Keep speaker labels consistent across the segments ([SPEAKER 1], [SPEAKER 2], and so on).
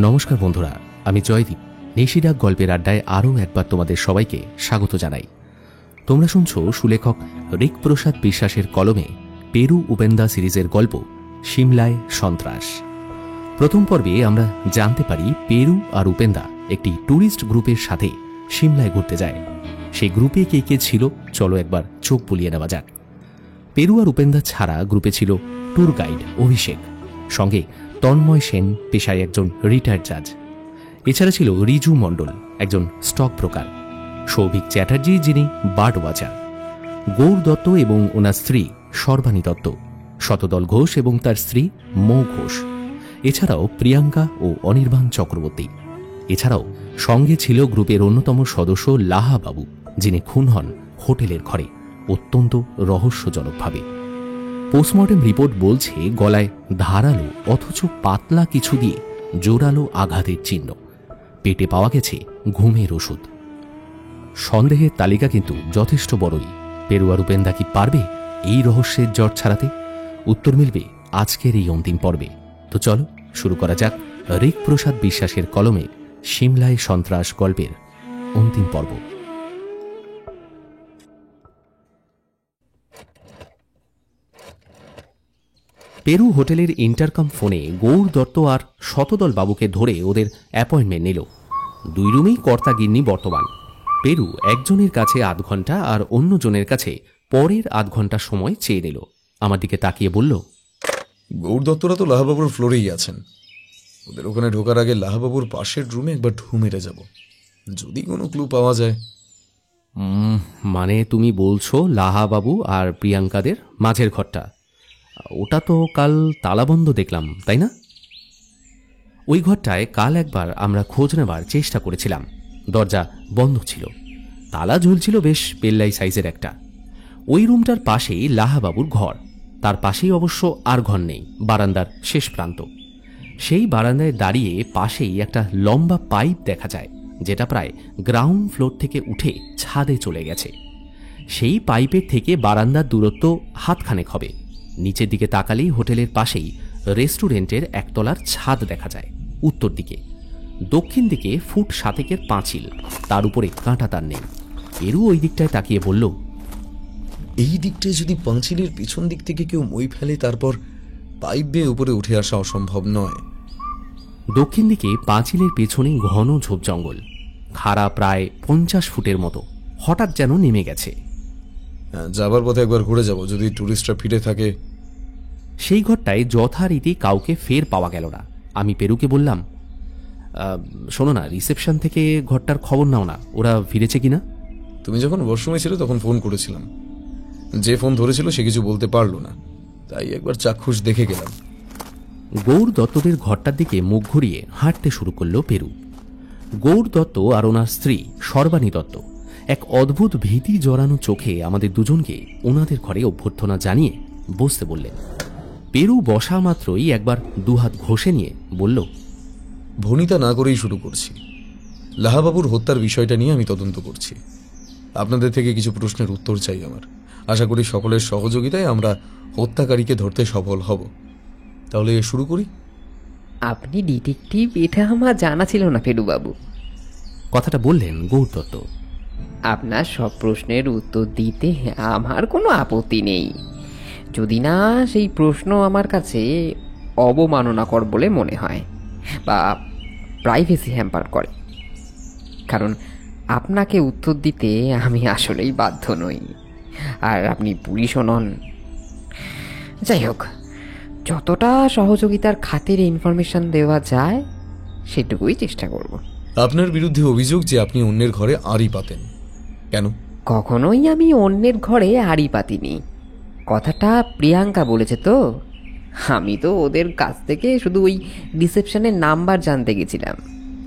[SPEAKER 1] নমস্কার বন্ধুরা, আমি জয়দীপ। নিশিরাগ গল্পের আড্ডায় আরও একবার তোমাদের সবাইকে স্বাগত জানাই। তোমরা শুনছো সুলেখক ঋক প্রসাদ বিশ্বাসের কলমে পেরু উপেন্দা সিরিজের গল্প সিমলায় সন্ত্রাস। প্রথম পর্বে আমরা জানতে পারি পেরু আর উপেন্দা একটি ট্যুরিস্ট গ্রুপের সাথে সিমলায় ঘুরতে যায়। সেই গ্রুপে কে কে ছিল চলো একবার চোখ বুলিয়ে নেওয়া যাক। পেরু আর উপেন্দা ছাড়া গ্রুপে ছিল ট্যুর গাইড অভিষেক, সঙ্গে তন্ময় সেন পেশায় একজন রিটায়ার্ড জাজ। এছাড়া ছিল রিজু মণ্ডল, একজন স্টক ব্রোকার, সৌভিক চ্যাটার্জি যিনি বার্ড ওয়াচার, গৌর দত্ত এবং ওনার স্ত্রী সর্বাণী দত্ত, শতদল ঘোষ এবং তার স্ত্রী মৌ ঘোষ, এছাড়াও প্রিয়াঙ্কা ও অনির্বাণ চক্রবর্তী। এছাড়াও সঙ্গে ছিল গ্রুপের অন্যতম সদস্য লাহা বাবু, যিনি খুন হন হোটেলের ঘরে অত্যন্ত রহস্যজনকভাবে। পোস্টমর্টেম রিপোর্ট বলছে গলায় ধারালো অথচ পাতলা কিছু দিয়ে জোরালো আঘাতের চিহ্ন। পেটে পাওয়া গেছে ঘুমের ওষুধ। সন্দেহের তালিকা কিন্তু যথেষ্ট বড়ই। পেরু আর উপেন্দা কি পারবে এই রহস্যের জট ছাড়াতে? উত্তর মিলবে আজকের এই অন্তিম পর্বে। তো চলো শুরু করা যাক ঋক প্রসাদ বিশ্বাসের কলমে সিমলায় সন্ত্রাস গল্পের অন্তিম পর্ব। পেরু হোটেলের ইন্টারকম ফোনে গৌর দত্ত আর শতদল বাবুকে ধরে ওদের অ্যাপয়েন্টমেন্ট নিল। দুই রুমেই কর্তা গিন্নি বর্তমান। পেরু একজনের কাছে আধ ঘন্টা আর অন্যজনের কাছে পরের আধ ঘন্টা সময় চেয়ে নিল। আমার দিকে তাকিয়ে বলল,
[SPEAKER 2] গৌর দত্তরা তো লাহাবাবুর ফ্লোরেই আছেন। ওদের ওখানে ঢোকার আগে লাহাবাবুর পাশের রুমে একবার ঢু মেরে যাব, যদি কোনো ক্লু পাওয়া যায়।
[SPEAKER 1] মানে তুমি বলছো লাহা বাবু আর প্রিয়াঙ্কাদের মাঝের ঘরটা? ওটা তো কাল তালাবন্ধ দেখলাম, তাই না? ওই ঘরটায় কাল একবার আমরা খোঁজ নেবার চেষ্টা করেছিলাম। দরজা বন্ধ ছিল, তালা ঝুলছিল বেশ পেল্লাই সাইজের একটা। ওই রুমটার পাশেই লাহাবাবুর ঘর, তার পাশেই অবশ্য আর ঘর নেই, বারান্দার শেষ প্রান্ত। সেই বারান্দায় দাঁড়িয়ে পাশেই একটা লম্বা পাইপ দেখা যায়, যেটা প্রায় গ্রাউন্ড ফ্লোর থেকে উঠে ছাদে চলে গেছে। সেই পাইপের থেকে বারান্দার দূরত্ব হাতখানেক হবে। নিচের দিকে তাকালেই হোটেলের পাশেই রেস্টুরেন্টের একতলার ছাদ দেখা যায় উত্তর দিকে। দক্ষিণ দিকে ফুট 7 পাঁচিল, তার উপরে কাঁটা তার নেই। পেরু ওই দিকটায় তাকিয়ে বলল,
[SPEAKER 2] এই দিকটায় যদি পাঁচিলের পিছন দিক থেকে কেউ মই ফেলে তারপর পাইপ বেয়ে উপরে উঠে আসা অসম্ভব নয়।
[SPEAKER 1] দক্ষিণ দিকে পাঁচিলের পেছনে ঘন ঝোপ জঙ্গল, খাড়া প্রায় 50 ফুটের মতো, হঠাৎ যেন নেমে গেছে।
[SPEAKER 2] যাবার পথে একবার ঘুরে যাব, যদি টুরিস্টরা ফিরে থাকে।
[SPEAKER 1] সেই ঘরটায় যথারীতি কাউকে ফের পাওয়া গেল না। আমি পেরুকে বললাম, শোনো না, রিসেপশন থেকে ঘরটার খবর নাও না, ওরা ফিরেছে কিনা।
[SPEAKER 2] তুমি যখন ওয়াশরুমে ছিলে তখন ফোন করেছিলাম, যে ফোন ধরেছিল সে কিছু বলতে পারলো না, তাই একবার চাক্ষুষ দেখে গেলাম।
[SPEAKER 1] গৌর দত্তদের ঘরটার দিকে মুখ ঘুরিয়ে হাঁটতে শুরু করল পেরু। গৌর দত্ত আর ওনার স্ত্রী সর্বাণী দত্ত এক অদ্ভুত ভীতি জড়ানো চোখে আমাদের দুজনকে ওনাদের ঘরে অভ্যর্থনা জানিয়ে বসতে বললেন। পেরু বসা মাত্রই একবার দুহাত ঘষে নিয়ে বলল,
[SPEAKER 2] ভনিতা না করেই শুরু করছি। লাহাবাবুর হত্যার বিষয়টা নিয়ে আমি তদন্ত করছি। আপনাদের থেকে কিছু প্রশ্নের উত্তর চাই আমার। আশা করি সকলের সহযোগিতায় আমরা হত্যাকারীকে ধরতে সফল হব। তাহলে শুরু করি।
[SPEAKER 3] আপনি ডিটেকটিভ, এটা আমার জানা ছিল না পেরুবাবু।
[SPEAKER 1] কথাটা বললেন গৌর দত্ত।
[SPEAKER 3] আপনার সব প্রশ্নের উত্তর দিতে আমার কোনো আপত্তি নেই, যদি না সেই প্রশ্ন আমার কাছে অবমাননাকর বলে মনে হয় বা প্রাইভেসি হ্যাম্পার করে। কারণ আপনাকে উত্তর দিতে আমি আসলেই বাধ্য নই, আর আপনি পুলিশও নন। যাই হোক, যতটা সহযোগিতার খাতিরে ইনফরমেশন দেওয়া যায় সেটুকুই চেষ্টা করব।
[SPEAKER 2] আপনার বিরুদ্ধে অভিযোগ যে আপনি অন্যের ঘরে আড়ি পাতেন, কেন?
[SPEAKER 3] কখনোই আমি অন্যের ঘরে আড়ি পাতিনি। কথাটা প্রিয়াঙ্কা বলেছে তো। আমি তো ওদের কাছ থেকে শুধু ওই রিসেপশনের নাম্বার জানতে গেছিলাম,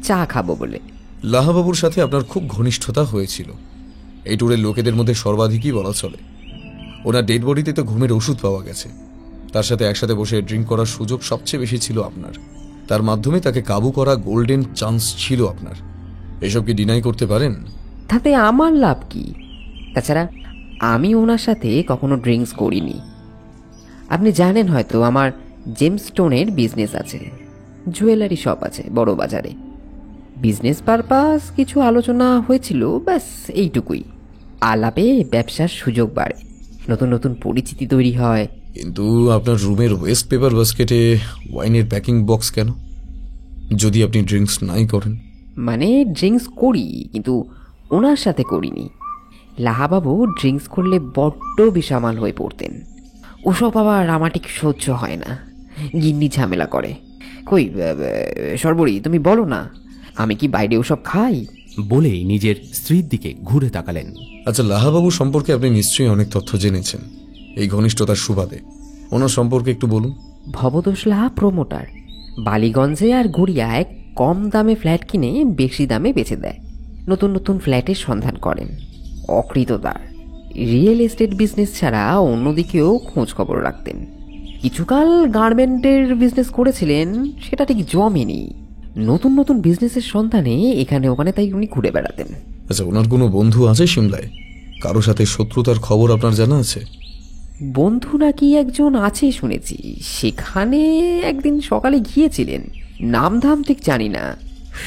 [SPEAKER 3] চা খাবো বলে।
[SPEAKER 2] লাহাবাবুর সাথে আপনার খুব ঘনিষ্ঠতা হয়েছিল, এই ট্যুরের লোকেদের মধ্যে সর্বাধিকই বলা চলে। ওনার ডেড বডিতে তো ঘুমের ওষুধ পাওয়া গেছে, তার সাথে একসাথে বসে ড্রিঙ্ক করার সুযোগ সবচেয়ে বেশি ছিল আপনার। তার মাধ্যমে তাকে কাবু করা গোল্ডেন চান্স ছিল আপনার। এসব কি ডিনাই করতে পারেন?
[SPEAKER 3] তাতে আমার লাভ কি? তাছাড়া আমি ওনার সাথে কখনো ড্রিঙ্কস করিনি। আপনি জানেন হয়তো আমার জেমস্টোনের বিজনেস আছে, জুয়েলারি শপ আছে বড় বাজারে। বিজনেস পারপাস কিছু আলোচনা হয়েছিল, ব্যাস এইটুকুই। আলাপে ব্যবসার সুযোগ বাড়ে, নতুন নতুন পরিচিতি তৈরি হয়।
[SPEAKER 2] কিন্তু আপনার রুমের ওয়েস্ট পেপার বাস্কেটে ওয়াইনের প্যাকিং বক্স কেন, যদি আপনি ড্রিঙ্কস নাই করেন?
[SPEAKER 3] মানে ড্রিঙ্কস করি, কিন্তু ওনার সাথে করিনি। লাহাবাবু ড্রিঙ্কস করলে বড্ড বেসামাল হয়ে পড়তেন। ওসব আবার আমার ঠিক সহ্য হয় না, গিন্নি ঝামেলা করে। কই সর্বরী, তুমি বলো না, আমি কি বাইরে ওসব খাই?
[SPEAKER 1] বলেই নিজের স্ত্রীর দিকে ঘুরে তাকালেন।
[SPEAKER 2] আচ্ছা, লাহাবাবু সম্পর্কে আপনি নিশ্চয়ই অনেক তথ্য জেনেছেন এই ঘনিষ্ঠতার সুবাদে। ওনার সম্পর্কে একটু বলুন।
[SPEAKER 3] ভবতোষ লাহা প্রমোটার, বালিগঞ্জে আর গড়িয়ায় কম দামে ফ্ল্যাট কিনে বেশি দামে বেচে দেয়। নতুন নতুন ফ্ল্যাটের সন্ধান করেন। অকৃতদার, রিয়েল এস্টেট বিজনেস ছাড়া অন্যদিকেও খোঁজ খবর রাখতেন। কিছুকাল গার্মেন্টের বিজনেস করেছিলেন, সেটা ঠিক জমেনি। নতুন নতুন বিজনেসের সন্ধানে এখানে ওখানে তাই উনি ঘুরে বেড়াতেন।
[SPEAKER 2] আচ্ছা, ওনার কোনো বন্ধু আছে সিমলায়? কারো সাথে শত্রুতার খবর আপনার জানা আছে?
[SPEAKER 3] বন্ধু নাকি একজন আছে শুনেছি, সেখানে একদিন সকালে গিয়েছিলেন। নামধাম ঠিক জানি না,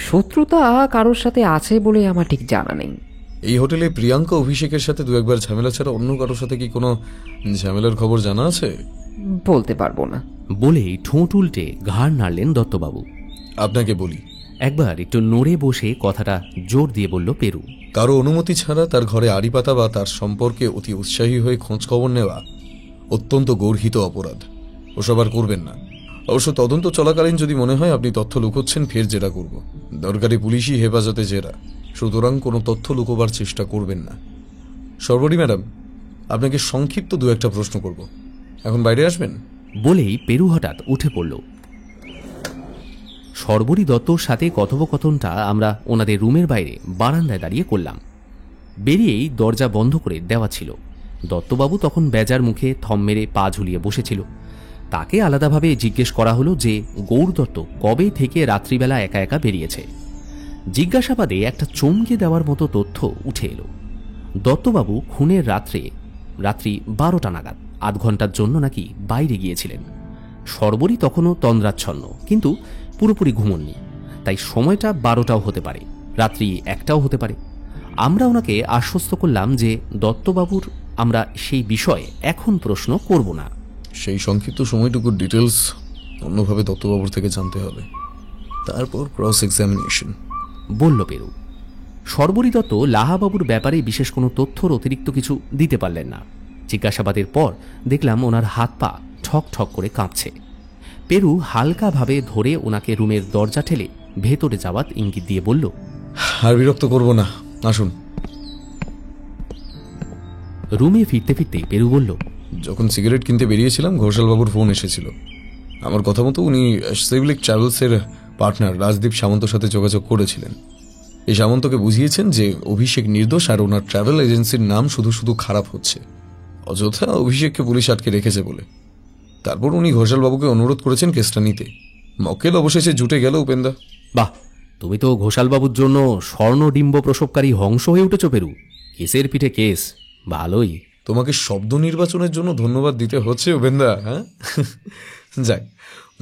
[SPEAKER 3] শত্রুতা কারোর সাথে আছে বলে আমার ঠিক জানা নেই।
[SPEAKER 2] এই হোটেলে প্রিয়াঙ্কা অভিষেকের সাথে দু একবার ঝামেলা ছাড়া অন্য কারোর সাথে কি কোনো ঝামেলার খবর জানা আছে?
[SPEAKER 3] বলতে পারবো না।
[SPEAKER 1] বলেই ঠোঁট উল্টে ঘাড় নাড়লেন দত্তবাবু।
[SPEAKER 2] আপনাকে বলি,
[SPEAKER 1] একবার একটু নড়ে বসে কথাটা জোর দিয়ে বলল পেরু।
[SPEAKER 2] কারো অনুমতি ছাড়া তার ঘরে আড়ি পাতা বা তার সম্পর্কে অতি উৎসাহী হয়ে খোঁজ খবর নেওয়া অত্যন্ত গর্হিত অপরাধ। ওসব আর করবেন না। অবশ্য তদন্ত চলাকালীন যদি মনে হয় আপনি তথ্য লুকোচ্ছেন, ফের জেরা করব। দরকারি পুলিশি হেফাজতে জেরা, সুতরাং কোনো তথ্য লুকোবার চেষ্টা করবেন না। সর্বরী ম্যাডাম, আপনাকে সংক্ষিপ্ত দু একটা প্রশ্ন করব, এখন বাইরে আসবেন?
[SPEAKER 1] বলেই পেরু হঠাৎ উঠে পড়ল। সর্বরী দত্তর সাথে কথোপকথনটা আমরা ওনাদের রুমের বাইরে বারান্দায় দাঁড়িয়ে করলাম। বেরিয়েই দরজা বন্ধ করে দেওয়া ছিল। দত্তবাবু তখন বেজার মুখে থম মেরে পা ঝুলিয়ে বসেছিল। তাকে আলাদাভাবে জিজ্ঞেস করা হলো যে গৌর দত্ত কবে থেকে রাত্রিবেলা একা একা বেরিয়েছে। জিজ্ঞাসাবাদে একটা চমকে দেওয়ার মতো তথ্য উঠে এলো। দত্তবাবু খুনের রাত্রি 12টা নাগাদ আধ ঘন্টার জন্য নাকি বাইরে গিয়েছিলেন। সর্বরী তখনও তন্দ্রাচ্ছন্ন, কিন্তু পুরোপুরি ঘুমননি। তাই সময়টা 12টাও হতে পারে, রাত্রি 1টাও হতে পারে। আমরা ওনাকে আশ্বস্ত করলাম যে দত্তবাবুর আমরা সেই বিষয়ে এখন প্রশ্ন করব না।
[SPEAKER 2] সেই সংক্ষিপ্ত সময়টুকুর ডিটেলস অন্যভাবে দত্তবাবুর থেকে জানতে হবে, তারপর ক্রস এক্সামিনেশন,
[SPEAKER 1] বলল পেরু। সর্বরী দত্ত লাহাবাবুর ব্যাপারে বিশেষ কোনো তথ্যর অতিরিক্ত কিছু দিতে পারলেন না। জিজ্ঞাসাবাদের পর দেখলাম ওনার হাত পা ঠক ঠক করে কাঁপছে। পেরু হালকাভাবে ধরে ওনাকে রুমের দরজা ঠেলে ভেতরে যাওয়ার ইঙ্গিত দিয়ে বলল,
[SPEAKER 2] আর বিরক্ত করব না, আসুন।
[SPEAKER 1] রুমে ফিরতে ফিরতে পেরু বলল,
[SPEAKER 2] যখন সিগারেট কিনতে বেরিয়েছিলাম ঘোষালবাবুর ফোন এসেছিল। আমার কথা মতো উনি সিভিলিক ট্রাভেলসের পার্টনার রাজদীপ সামন্তর সাথে যোগাযোগ করেছিলেন। এই সামন্তকে বুঝিয়েছেন যে অভিষেক নির্দোষ আর ওনার ট্রাভেল এজেন্সির নাম শুধু শুধু খারাপ হচ্ছে, অযথা অভিষেককে পুলিশ আটকে রেখেছে বলে। তারপর উনি ঘোষালবাবুকে অনুরোধ করেছেন কেসটা নিতে। মক্কেল অবশেষে জুটে গেল উপেন্দা।
[SPEAKER 1] বাহ, তুমি তো ঘোষালবাবুর জন্য স্বর্ণডিম্ব প্রসবকারী হংস হয়ে উঠেছ পেরু। কেসের পিঠে কেস, ভালোই।
[SPEAKER 2] তোমাকে শব্দ নির্বাচনের জন্য ধন্যবাদ দিতে হচ্ছে উপেন্দা। হ্যাঁ, যাক,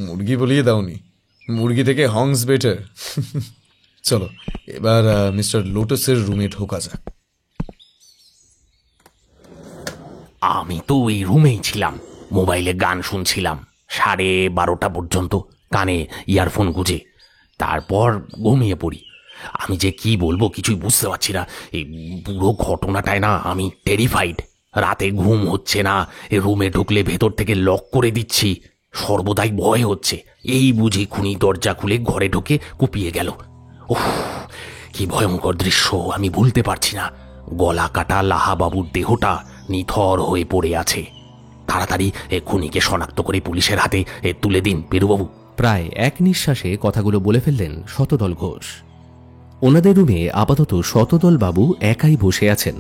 [SPEAKER 2] মুরগি বলিয়ে দাওনি, মুরগি থেকে হংস বেটার। চলো এবার মিস্টার লোটাসের রুমে ঢোকা যাক।
[SPEAKER 4] আমি তো ওই রুমেই ছিলাম, মোবাইলে গান শুনছিলাম 12:30 পর্যন্ত, কানে ইয়ারফোন গুঁজে। তারপর ঘুমিয়ে পড়ি। আমি যে কি বলবো কিছুই বুঝতে পারছি না। এই পুরো ঘটনাটায় না আমি টেরিফাইড। রাতে ঘুম হচ্ছে না, রুমে ঢুকলে ভেতর থেকে লক করে দিচ্ছি, সর্বদাই ভয় হচ্ছে। এই বুঝি খুনি দরজা খুলে ঘরে ঢুকে কুপিয়ে গেল। ওহ, কি ভয়ঙ্কর দৃশ্য, আমি ভুলতে পারছি না। গলা কাটা লাহাবাবুর দেহটা নিথর হয়ে পড়ে আছে। তাড়াতাড়ি খুনিকে শনাক্ত করে পুলিশের হাতে তুলে দিন পেরুবাবু।
[SPEAKER 1] প্রায় এক নিঃশ্বাসে কথাগুলো বলে ফেললেন শতদল ঘোষ। ওনাদের রুমে আপাতত শতদল বাবু একাই বসে আছেন।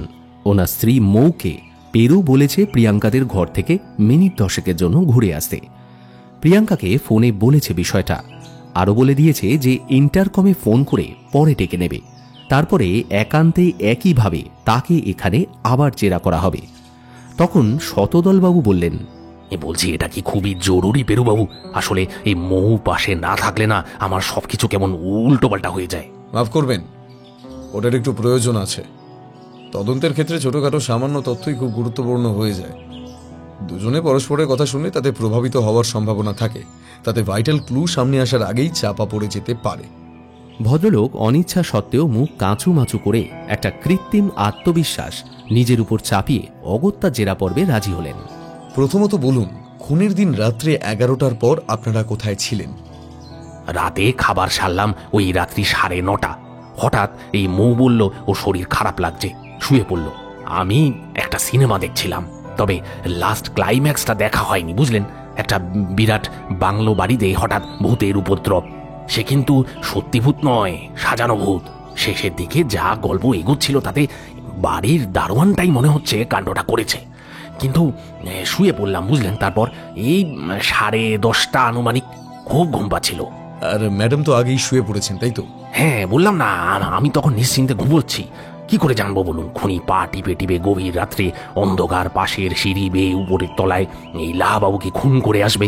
[SPEAKER 1] ওনার স্ত্রী মৌকে পেরু বলেছে প্রিয়াঙ্কাদের ঘর থেকে মিনিট 10 জন্য ঘুরে আসতে। প্রিয়াঙ্কাকে ফোনে বলেছে বিষয়টা, আরও বলে দিয়েছে যে ইন্টারকমে ফোন করে পরে ডেকে নেবে। তারপরে একান্তে একইভাবে তাকে এখানে আবার জেরা করা হবে। তখন শতদলবাবু বললেন,
[SPEAKER 4] বলছি এটা কি খুবই জরুরি পেরুবাবু? আসলে এই মৌ পাশে না থাকলে না আমার সবকিছু কেমন উল্টোপাল্টা হয়ে যায়।
[SPEAKER 2] মাফ করবেন, ওটার একটু প্রয়োজন আছে। তদন্তের ক্ষেত্রে ছোটখাটো সামান্য তথ্যই খুব গুরুত্বপূর্ণ হয়ে যায়। দুজনে পরস্পরের কথা শুনলে তাতে প্রভাবিত হওয়ার সম্ভাবনা থাকে, তাতে ভাইটাল ক্লু সামনে আসার আগেই চাপা পড়ে যেতে পারে।
[SPEAKER 1] ভদ্রলোক অনিচ্ছা সত্ত্বেও মুখ কাঁচুমাচু করে একটা কৃত্রিম আত্মবিশ্বাস নিজের উপর চাপিয়ে অগত্যা জেরা পর্বে রাজি হলেন।
[SPEAKER 2] প্রথমত বলুন, খুনের দিন রাত্রে 11টার পর আপনারা কোথায় ছিলেন?
[SPEAKER 4] রাতে খাবার সারলাম ওই রাত্রি 9:30। হঠাৎ এই মৌ বলল ও শরীর খারাপ লাগছে, শুয়ে পড়ল। আমি একটা সিনেমা দেখছিলাম, তবে লাস্ট ক্লাইম্যাক্সটা দেখা হয়নি বুঝলেন। একটা বিরাট বাংলো বাড়িতে হঠাৎ ভূতের উপদ্রব। সে কিন্তু সত্যি ভূত নয়, সাজানো ভূত। শেষের দিকে যা গল্প এগোচ্ছিল তাতে বাড়ির দারোয়ানটাই মনে হচ্ছে কাণ্ডটা করেছে। কিন্তু শুয়ে পড়লাম বুঝলেন। তারপর এই 10:30 আনুমানিক খুব ঘুম পাচ্ছিল।
[SPEAKER 2] আর ম্যাডাম তো আগেই শুয়ে পড়েছেন, তাই তো?
[SPEAKER 4] হ্যাঁ বললাম না, আমি তখন নিশ্চিন্তে ঘুমোচ্ছি। কি করে জানবো বলুন? খুনি পা টিপে টিপে গভীর রাত্রে অন্ধকার পাশের সিঁড়ি বেয়ে উপরের তলায় এই লাহাবাবুকে খুন করে আসবে।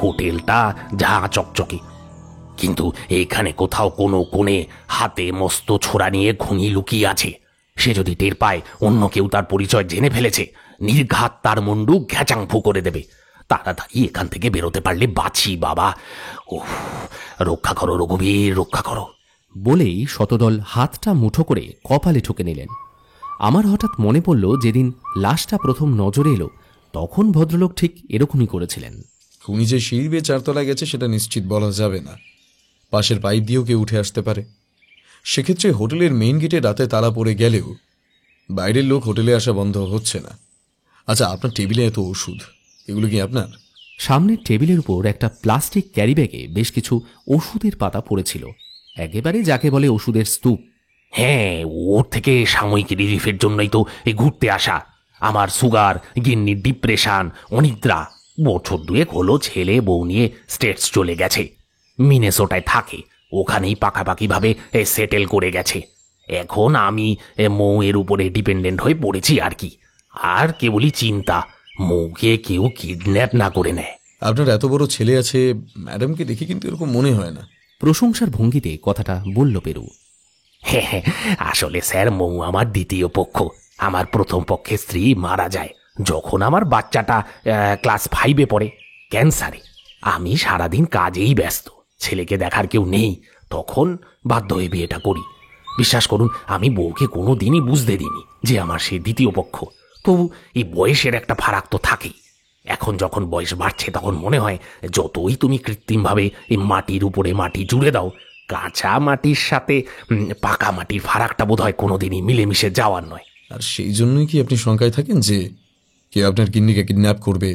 [SPEAKER 4] হোটেলটা যা চকচকে, কিন্তু এখানে কোথাও কোনো কোণে হাতে মস্ত ছোড়া নিয়ে খুনি লুকিয়ে আছে। সে যদি টের পায় অন্য কেউ তার পরিচয় জেনে ফেলেছে, নির্ঘাত তার মুন্ডু ঘ্যাচাংফু করে দেবে। তাড়াতাড়ি এখান থেকে বেরোতে পারলে বাঁচি বাবা। ও রক্ষা করো রঘুবীর, রক্ষা করো।
[SPEAKER 1] বলেই শতদল হাতটা মুঠো করে কপালে ঠুকে নিলেন। আমার হঠাৎ মনে পড়ল, যেদিন লাশটা প্রথম নজরে এলো তখন ভদ্রলোক ঠিক এরকমই করেছিলেন।
[SPEAKER 2] খুনি যে সিঁড়ি বেয়ে 4তলায় গেছে সেটা নিশ্চিত বলা যাবে না। পাশের পাইপ দিয়েও কেউ উঠে আসতে পারে। সেক্ষেত্রে হোটেলের মেইন গেটে রাতে তালা পড়ে গেলেও বাইরের লোক হোটেলে আসা বন্ধ হচ্ছে না। আচ্ছা, আপনার টেবিলে এত ওষুধ, এগুলো কি আপনার?
[SPEAKER 1] সামনের টেবিলের উপর একটা প্লাস্টিক ক্যারিব্যাগে বেশ কিছু ওষুধের পাতা পড়েছিল, একেবারে যাকে বলে ওষুধের স্তূপ।
[SPEAKER 4] হ্যাঁ, ওর থেকে সাময়িক রিলিফের জন্যই তো এই ঘুরতে আসা। আমার সুগার, গিন্নির ডিপ্রেশন, অনিদ্রা। বছর 2 হলো ছেলে বউ নিয়ে স্টেটস চলে গেছে। মিনেসোটায় থাকে, ওখানেই পাকাপাকিভাবে সেটেল করে গেছে। এখন আমি মৌয়ের উপরে ডিপেন্ডেন্ট হয়ে পড়েছি আর কি। আর কেবলই চিন্তা, মৌকে কেউ কিডন্যাপ না করে নেয়।
[SPEAKER 2] আপনার এত বড় ছেলে আছে, ম্যাডামকে দেখে কিন্তু এরকম মনে হয় না।
[SPEAKER 1] প্রশংসার ভঙ্গিতে কথাটা বলল পেরু।
[SPEAKER 4] হ্যাঁ, আসলে স্যার মৌ আমার দ্বিতীয় পক্ষ। আমার প্রথম পক্ষের স্ত্রী মারা যায় যখন আমার বাচ্চাটা ক্লাস 5-এ পড়ে, ক্যান্সারে। আমি সারাদিন কাজেই ব্যস্ত, ছেলেকে দেখার কেউ নেই। তখন বাধ্য হয়ে বিয়েটা করি। বিশ্বাস করুন, আমি বউকে কোনো দিনই বুঝতে দিইনি যে আমার সে দ্বিতীয় পক্ষ। তবু এই বয়সের একটা ফারাক তো থাকেই। এখন যখন বয়স বাড়ছে তখন মনে হয় যতই তুমি কৃত্রিমভাবে এই মাটির উপরে মাটি জুড়ে দাও, কাঁচা মাটির সাথে পাকা মাটির ফারাকটা বোধ হয় কোনোদিনই মিলেমিশে যাওয়ার নয়।
[SPEAKER 2] আর সেই জন্যই কি আপনি শঙ্কায় থাকেন যে কেউ আপনার গিন্নিকে কিডন্যাপ করবে,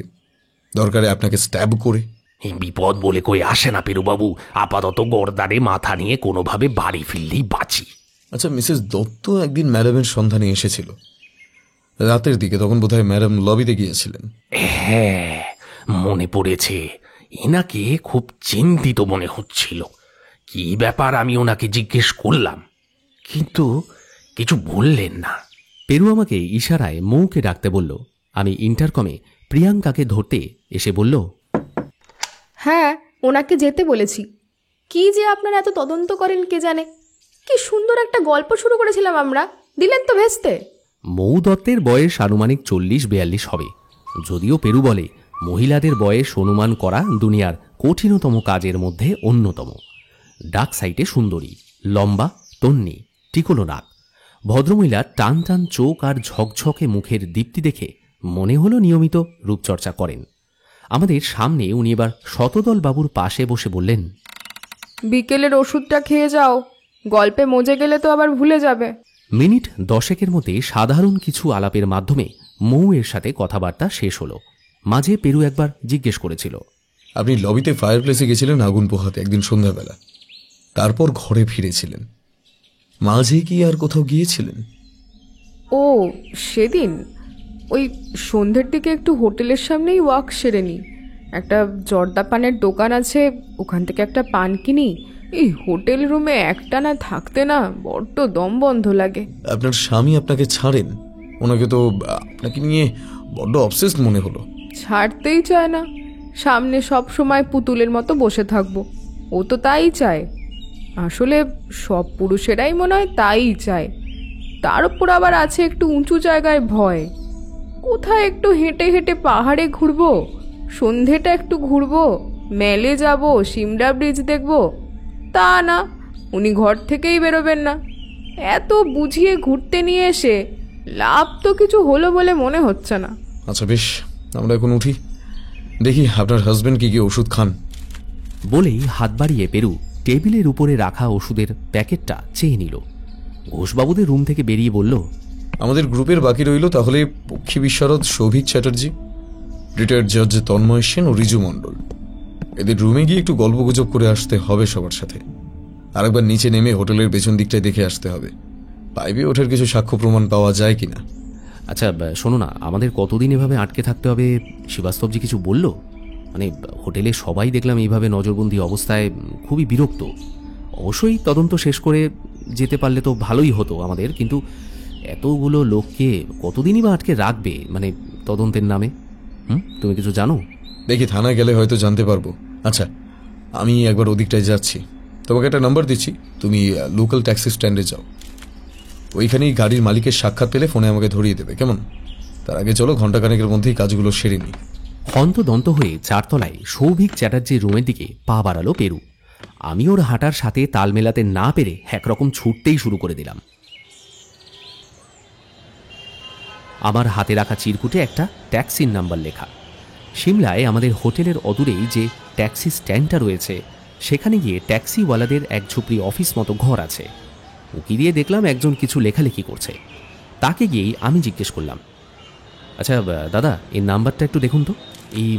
[SPEAKER 2] দরকারে আপনাকে স্ট্যাব করে?
[SPEAKER 4] এই বিপদ বলে কই আসে না পেরুবাবু। আপাতত গর্দারে মাথা নিয়ে কোনোভাবে বাড়ি ফিরলেই বাঁচি।
[SPEAKER 2] আচ্ছা, মিসেস দত্ত একদিন ম্যাডামের সন্ধানে এসেছিল রাতের দিকে, তখন বোধহয় ম্যাডাম লবিতে গিয়েছিলেন।
[SPEAKER 4] হ্যাঁ, মনে পড়েছে। এনাকে খুব চিন্তিত মনে হচ্ছিল। কি ব্যাপার আমি ওনাকে জিজ্ঞেস করলাম, কিন্তু কিছু বললেন না।
[SPEAKER 1] পেরু আমাকে ইশারায় মৌকে ডাকতে বলল। আমি ইন্টারকমে প্রিয়াঙ্কাকে ধরতে এসে বলল,
[SPEAKER 5] হ্যাঁ, ওনাকে যেতে বলেছি। কি যে আপনারা এত তদন্ত করেন কে জানে। কি সুন্দর একটা গল্প শুরু করেছিলাম আমরা, দিলেন তো ভেস্তে।
[SPEAKER 1] মৌ দত্তের বয়স আনুমানিক 40-42 হবে। যদিও পেরু বলে মহিলাদের বয়স অনুমান করা দুনিয়ার কঠিনতম কাজের মধ্যে অন্যতম। ডাক সাইটে সুন্দরী, লম্বা, তন্নি, টিকলো নাক। ভদ্রমহিলার টান টান চোখ আর ঝকঝকে মুখের দীপ্তি দেখে মনে হলো নিয়মিত রূপচর্চা করেন। আমাদের সামনে উনি এবার শতদল বাবুর পাশে বসে বললেন,
[SPEAKER 5] বিকেলের ওষুধটা খেয়ে যাও, গল্পে মজে গেলে তো আবার ভুলে যাবে।
[SPEAKER 1] মিনিট 10-এর মধ্যে সাধারণ কিছু আলাপের মাধ্যমে মৌ এর সাথে কথাবার্তা শেষ হলো। মাঝে পেরু একবার জিজ্ঞেস করেছিল,
[SPEAKER 2] আপনি লবিতে ফায়ার প্লেসে গেছিলেন আগুন পোহাতে একদিন সন্ধ্যাবেলা, তারপর ঘরে ফিরেছিলেন, মাঝে কি আর কোথাও গিয়েছিলেন?
[SPEAKER 5] ও সেদিন ওই সন্ধ্যের দিকে একটু হোটেলের সামনেই ওয়াক সেরে নিই। একটা জর্দা পানের দোকান আছে, ওখান থেকে একটা পান কিনি। এই হোটেল রুমে একটানা থাকতে না বড্ড দম বন্ধ লাগে।
[SPEAKER 2] আপনার স্বামী আপনাকে ছাড়েন? ওনাকে তো আপনাকে নিয়ে বড্ড অবসেসড মনে হলো।
[SPEAKER 5] ছাড়তেই চায় না, সামনে সব সময় পুতুলের মতো বসে থাকবো। ও তো তাই চায়। আসলে সব পুরুষেরাই মনে হয় তাই চায়। তার উপর আবার আছে একটু উঁচু জায়গায় ভয়। কোথায় একটু হেঁটে হেঁটে পাহাড়ে ঘুরবো, সন্ধেটা একটু ঘুরবো, মেলে যাব, সিমলা ব্রিজ দেখবো, তা না, উনি ঘর থেকেই বেরোবেন না। এত বুঝিয়ে ঘুরতে নিয়ে এসে লাভ তো কিছু হলো বলে মনে হচ্ছে না।
[SPEAKER 2] আচ্ছা বেশ, আমরা এখন উঠি। দেখি আপনার হাজবেন্ড কি কি ওষুধ খান।
[SPEAKER 1] বলেই হাত বাড়িয়ে পেরু টেবিলের উপরে রাখা ওষুধের প্যাকেটটা চেয়ে নিল। ঘোষবাবুদের রুম থেকে বেরিয়ে বলল,
[SPEAKER 2] আমাদের গ্রুপের বাকি রইল তাহলে পক্ষী বিশারদ সৌভিক চ্যাটার্জি, রিটায়ার্ড জাজ তন্ময় সেন ও রিজু মণ্ডল। এদের রুমে গিয়ে একটু গল্পগুজব করে আসতে হবে সবার সাথে। আরেকবার নিচে নেমে হোটেলের পেছন দিকটায় দেখে আসতে হবে, পাইপে ওঠার কিছু সাক্ষ্য প্রমাণ পাওয়া যায় কিনা।
[SPEAKER 1] আচ্ছা শোনো না, আমাদের কতদিন এভাবে আটকে থাকতে হবে শ্রীবাস্তবজি কিছু বলল? মানে হোটেলে সবাই দেখলাম এইভাবে নজরবন্দি অবস্থায়, খুবই বিরক্ত। অবশ্যই তদন্ত শেষ করে যেতে পারলে তো ভালোই হতো আমাদের, কিন্তু এতগুলো লোককে কতদিনই বা আটকে রাখবে, মানে তদন্তের নামে? তুমি কিছু জানো?
[SPEAKER 2] দেখি থানায় গেলে হয়তো জানতে পারবো। আচ্ছা আমি একবার ওদিকটায় যাচ্ছি, তোমাকে একটা নাম্বার দিচ্ছি, তুমি লোকাল ট্যাক্সি স্ট্যান্ডে যাও। ওইখানেই গাড়ির মালিকের সাক্ষাৎ পেলে ফোনে আমাকে ধরিয়ে দেবে, কেমন? তার আগে চলো ঘন্টাখানেকের মধ্যেই কাজগুলো সেরে নিই।
[SPEAKER 1] হন্তদন্ত হয়ে চারতলায় সৌভিক চ্যাটার্জির রুমের দিকে পা বাড়ালো পেরু। আমি ওর হাঁটার সাথে তাল মেলাতে না পেরে একরকম ছুটতেই শুরু করে দিলাম। আমার হাতে রাখা চিরকুটে একটা ট্যাক্সির নাম্বার লেখা। সিমলায় আমাদের হোটেলের অদূরেই যে ট্যাক্সি স্ট্যান্ডটা রয়েছে, সেখানে গিয়ে ট্যাক্সিওয়ালাদের এক ঝুপড়ি অফিস মতো ঘর আছে। উকি দিয়ে দেখলাম একজন কিছু লেখালেখি করছে। তাকে গিয়েই আমি জিজ্ঞেস করলাম, আচ্ছা দাদা, এই নাম্বারটা একটু দেখুন তো, এই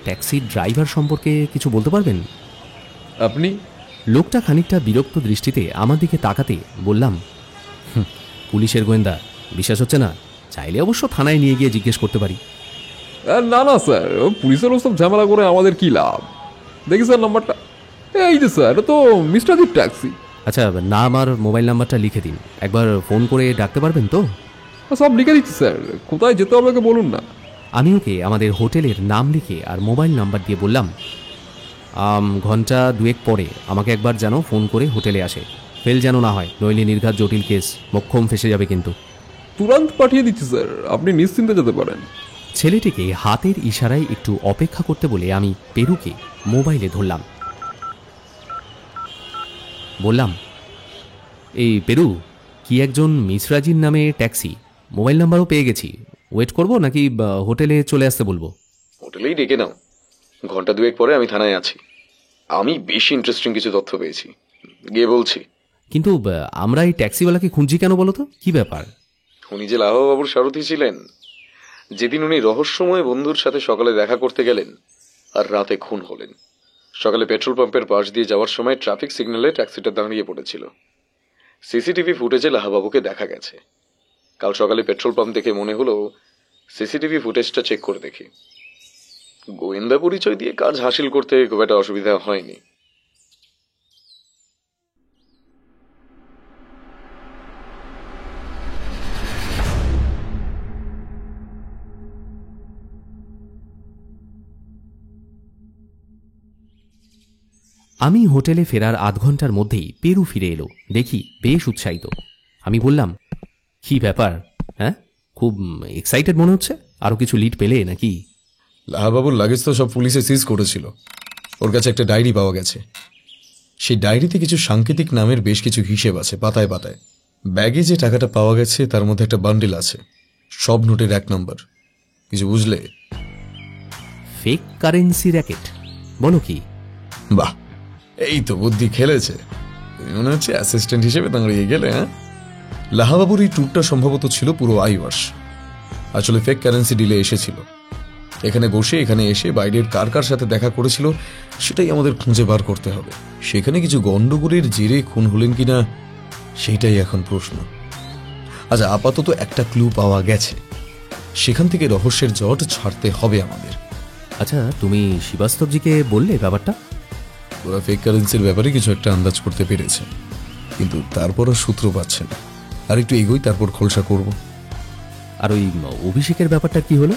[SPEAKER 1] ট্যাক্সির ড্রাইভার সম্পর্কে কিছু বলতে পারবেন?
[SPEAKER 6] আপনি?
[SPEAKER 1] লোকটা খানিকটা বিরক্ত দৃষ্টিতে আমার দিকে তাকাতে বললাম, পুলিশের গোয়েন্দা, বিশ্বাস হচ্ছে না? চাইলে অবশ্য থানায় নিয়ে গিয়ে জিজ্ঞেস করতে পারি।
[SPEAKER 6] না না স্যার, পুলিশের ওসব ঝামেলা করে আমাদের কি লাভ? দেখি স্যার নাম্বারটা, এই যে স্যার, এটা তো মিস্টার দীপ ট্যাক্সি।
[SPEAKER 1] আচ্ছা নাম আর মোবাইল নাম্বারটা লিখে দিন, একবার ফোন করে ডাকতে পারবেন তো?
[SPEAKER 6] সব লিখে দিচ্ছি স্যার, কোথায় যেতে হবে ওকে বলুন না।
[SPEAKER 1] আমি ওকে আমাদের হোটেলের নাম লিখে আর মোবাইল নাম্বার দিয়ে বললাম, ঘন্টা 2 পরে আমাকে একবার যেন ফোন করে হোটেলে আসে, ফেল যেন না হয়, নইলে নির্ঘাত জটিল কেস, মোক্ষম ফেসে যাবে কিন্তু।
[SPEAKER 6] তুরন্ত পাঠিয়ে দিচ্ছি স্যার, আপনি নিশ্চিন্তে যেতে পারেন।
[SPEAKER 1] ছেলেটিকে হাতের ইশারায় একটু অপেক্ষা করতে বলে আমি পেরুকে মোবাইলে ধরলাম। বললাম, এই পেরু, কি একজন মিসরাজির নামে ট্যাক্সি, মোবাইল নাম্বারও পেয়ে গেছি, ওয়েট করব নাকি হোটেলে চলে আসতে বলবো?
[SPEAKER 2] হোটেলেই ডেকে নাও, ঘন্টা 2 পরে আমি থানায় আছি। আমি বেশি ইন্টারেস্টিং কিছু তথ্য পেয়েছি, গিয়ে বলছি।
[SPEAKER 1] কিন্তু আমরা এই ট্যাক্সিওয়ালাকে খুঁজছি কেন বলো তো, কি ব্যাপার?
[SPEAKER 2] উনি যে লাহবাবুর সারথি ছিলেন, যেদিন উনি রহস্যময় বন্ধুর সাথে সকালে দেখা করতে গেলেন আর রাতে খুন হলেন। সকালে পেট্রোল পাম্পের পাশ দিয়ে যাওয়ার সময় ট্রাফিক সিগন্যালে ট্যাক্সিটা দাঁড়িয়ে পড়েছিল। সিসিটিভি ফুটেজে লাহবাবুকে দেখা গেছে। কাল সকালে পেট্রোল পাম্প দেখে মনে হলো সিসিটিভি ফুটেজটা চেক করে দেখি। গোয়েন্দা পরিচয় দিয়ে কাজ হাসিল করতে খুব একটা অসুবিধা হয়নি।
[SPEAKER 1] আমি হোটেলে ফেরার আধ ঘন্টার মধ্যেই পেরু ফিরে এলো, দেখি বেশ উৎসাহিত। আমি বললাম, কি ব্যাপার, হ্যাঁ খুব এক্সাইটেড মনে হচ্ছে, আরো কিছু লিড পেলে নাকি?
[SPEAKER 2] লাহাবাবুর লাগেজ তো সব পুলিশে সিজ করেছিল। ওর কাছে একটা ডায়েরি পাওয়া গেছে। সেই ডায়েরিতে কিছু সাংকেতিক নামের বেশ কিছু হিসেব আছে পাতায় পাতায়। ব্যাগে যে টাকাটা পাওয়া গেছে তার মধ্যে একটা বান্ডিল আছে, সব নোটের 1 নম্বর। কিছু বুঝলে?
[SPEAKER 1] ফেক কারেন্সি র্যাকেট বলো কি?
[SPEAKER 2] বাহ, এই তো বুদ্ধি খেলেছে। মনে হচ্ছে অ্যাসিস্ট্যান্ট হিসেবে দাঁড়িয়ে গেলে। হ্যাঁ, লাহাবাবুর এই ট্যুরটা সম্ভবত ছিল পুরো আইওয়াশ। আসলে ফেক কারেন্সি ডিলে এসেছিল। এখানে বসে এখানে এসে বাইরের কার কার সাথে দেখা করেছিল সেটাই আমাদের খুঁজে বার করতে হবে। সেখানে কিছু গন্ডগোলের জেরে খুন হলেন কিনা সেটাই এখন প্রশ্ন। আচ্ছা, আপাতত একটা ক্লু পাওয়া গেছে, সেখান থেকে রহস্যের জট ছাড়তে হবে আমাদের।
[SPEAKER 1] আচ্ছা, তুমি শ্রীবাস্তবজিকে বললে ব্যাপারটা?
[SPEAKER 2] ওরা ফেক কারেন্সির ব্যাপারে কিছু একটা আন্দাজ করতে পেরেছে, কিন্তু তারপরও সূত্র পাচ্ছে না। আর একটু এগোই, তারপর খোলসা করব।
[SPEAKER 1] আর ওই অভিষেকের ব্যাপারটা কি হলো?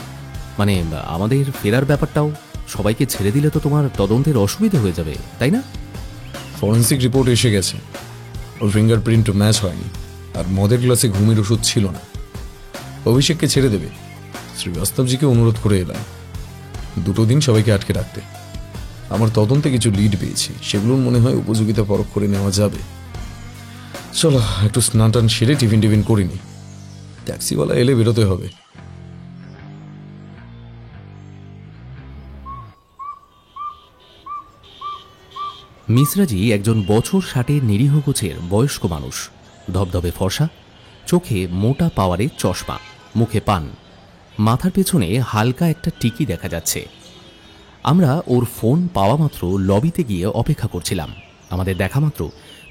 [SPEAKER 1] মানে আমাদের ফেরার ব্যাপারটাও সবাইকে ছেড়ে দিলে তো তোমার তদন্তের অসুবিধা হয়ে যাবে, তাই না?
[SPEAKER 2] ফরেন্সিক রিপোর্ট এসে গেছে, ওর ফিঙ্গারপ্রিন্ট ম্যাচ হয়নি, আর মদের গ্লাসে ঘুমের ওষুধ ছিল না। অভিষেককে ছেড়ে দেবে। শ্রীবাস্তবজিকে অনুরোধ করে এলাম 2 দিন সবাইকে আটকে রাখতে। আমার তদন্তে কিছু লিড পেয়েছি, সেগুলোর মনে হয় উপযোগিতা পরখ করে নেওয়া যাবে। চলো একটু স্নান টান সেরে টিফিন করিনি, ট্যাক্সিওয়ালা এলে বেরোতে হবে।
[SPEAKER 1] মিশ্রাজি একজন বছর 60-এর নিরীহ গোছের বয়স্ক মানুষ, ধবধবে ফর্সা, চোখে মোটা পাওয়ারের চশমা, মুখে পান, মাথার পেছনে হালকা একটা টিকি দেখা যাচ্ছে। আমরা ওর ফোন পাওয়া মাত্র লবিতে গিয়ে অপেক্ষা করছিলাম। আমাদের দেখা মাত্র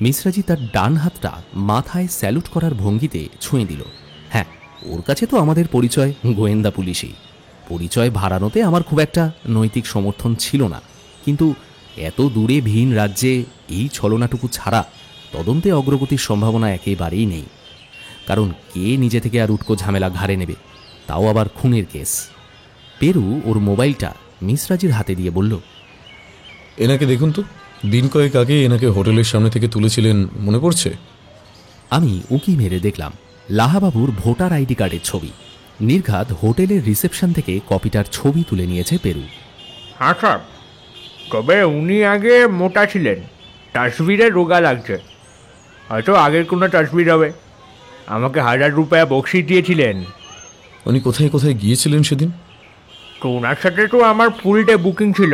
[SPEAKER 1] মিশ্রাজি তার ডান হাতটা মাথায় স্যালুট করার ভঙ্গিতে ছুঁয়ে দিল। হ্যাঁ, ওর কাছে তো আমাদের পরিচয় গোয়েন্দা পুলিশই। পরিচয় ভাড়ানোতে আমার খুব একটা নৈতিক সমর্থন ছিল না, কিন্তু এত দূরে ভিন রাজ্যে এই ছলনাটুকু ছাড়া তদন্তে অগ্রগতির সম্ভাবনা একেবারেই নেই। কারণ কে নিজে থেকে আর উটকো ঝামেলা ঘাড়ে নেবে, তাও আবার খুনের কেস। পেরু ওর মোবাইলটা মিশ্রাজির হাতে দিয়ে বলল,
[SPEAKER 2] এনাকে দেখুন তো, দিন কয়েক আগে এনাকে হোটেলের সামনে থেকে তুলেছিলেন, মনে পড়ছে?
[SPEAKER 1] আমি উকি মেরে দেখলাম লাহাবাবুর ভোটার আইডি কার্ডের ছবি। নির্ঘাত হোটেলের রিসেপশন থেকে কপিটার ছবি তুলে নিয়েছে পেরু।
[SPEAKER 7] হ্যাঁ স্যার, তবে উনি আগে মোটা ছিলেন, তসবিরে রোগা লাগছে। হয়তো আগের কোনো তসবির হবে। আমাকে 1000 রুপিয়া বকশিস দিয়েছিলেন।
[SPEAKER 2] উনি কোথায় কোথায় গিয়েছিলেন সেদিন?
[SPEAKER 7] তো ওনার সাথে তো আমার ফুল ডে বুকিং ছিল।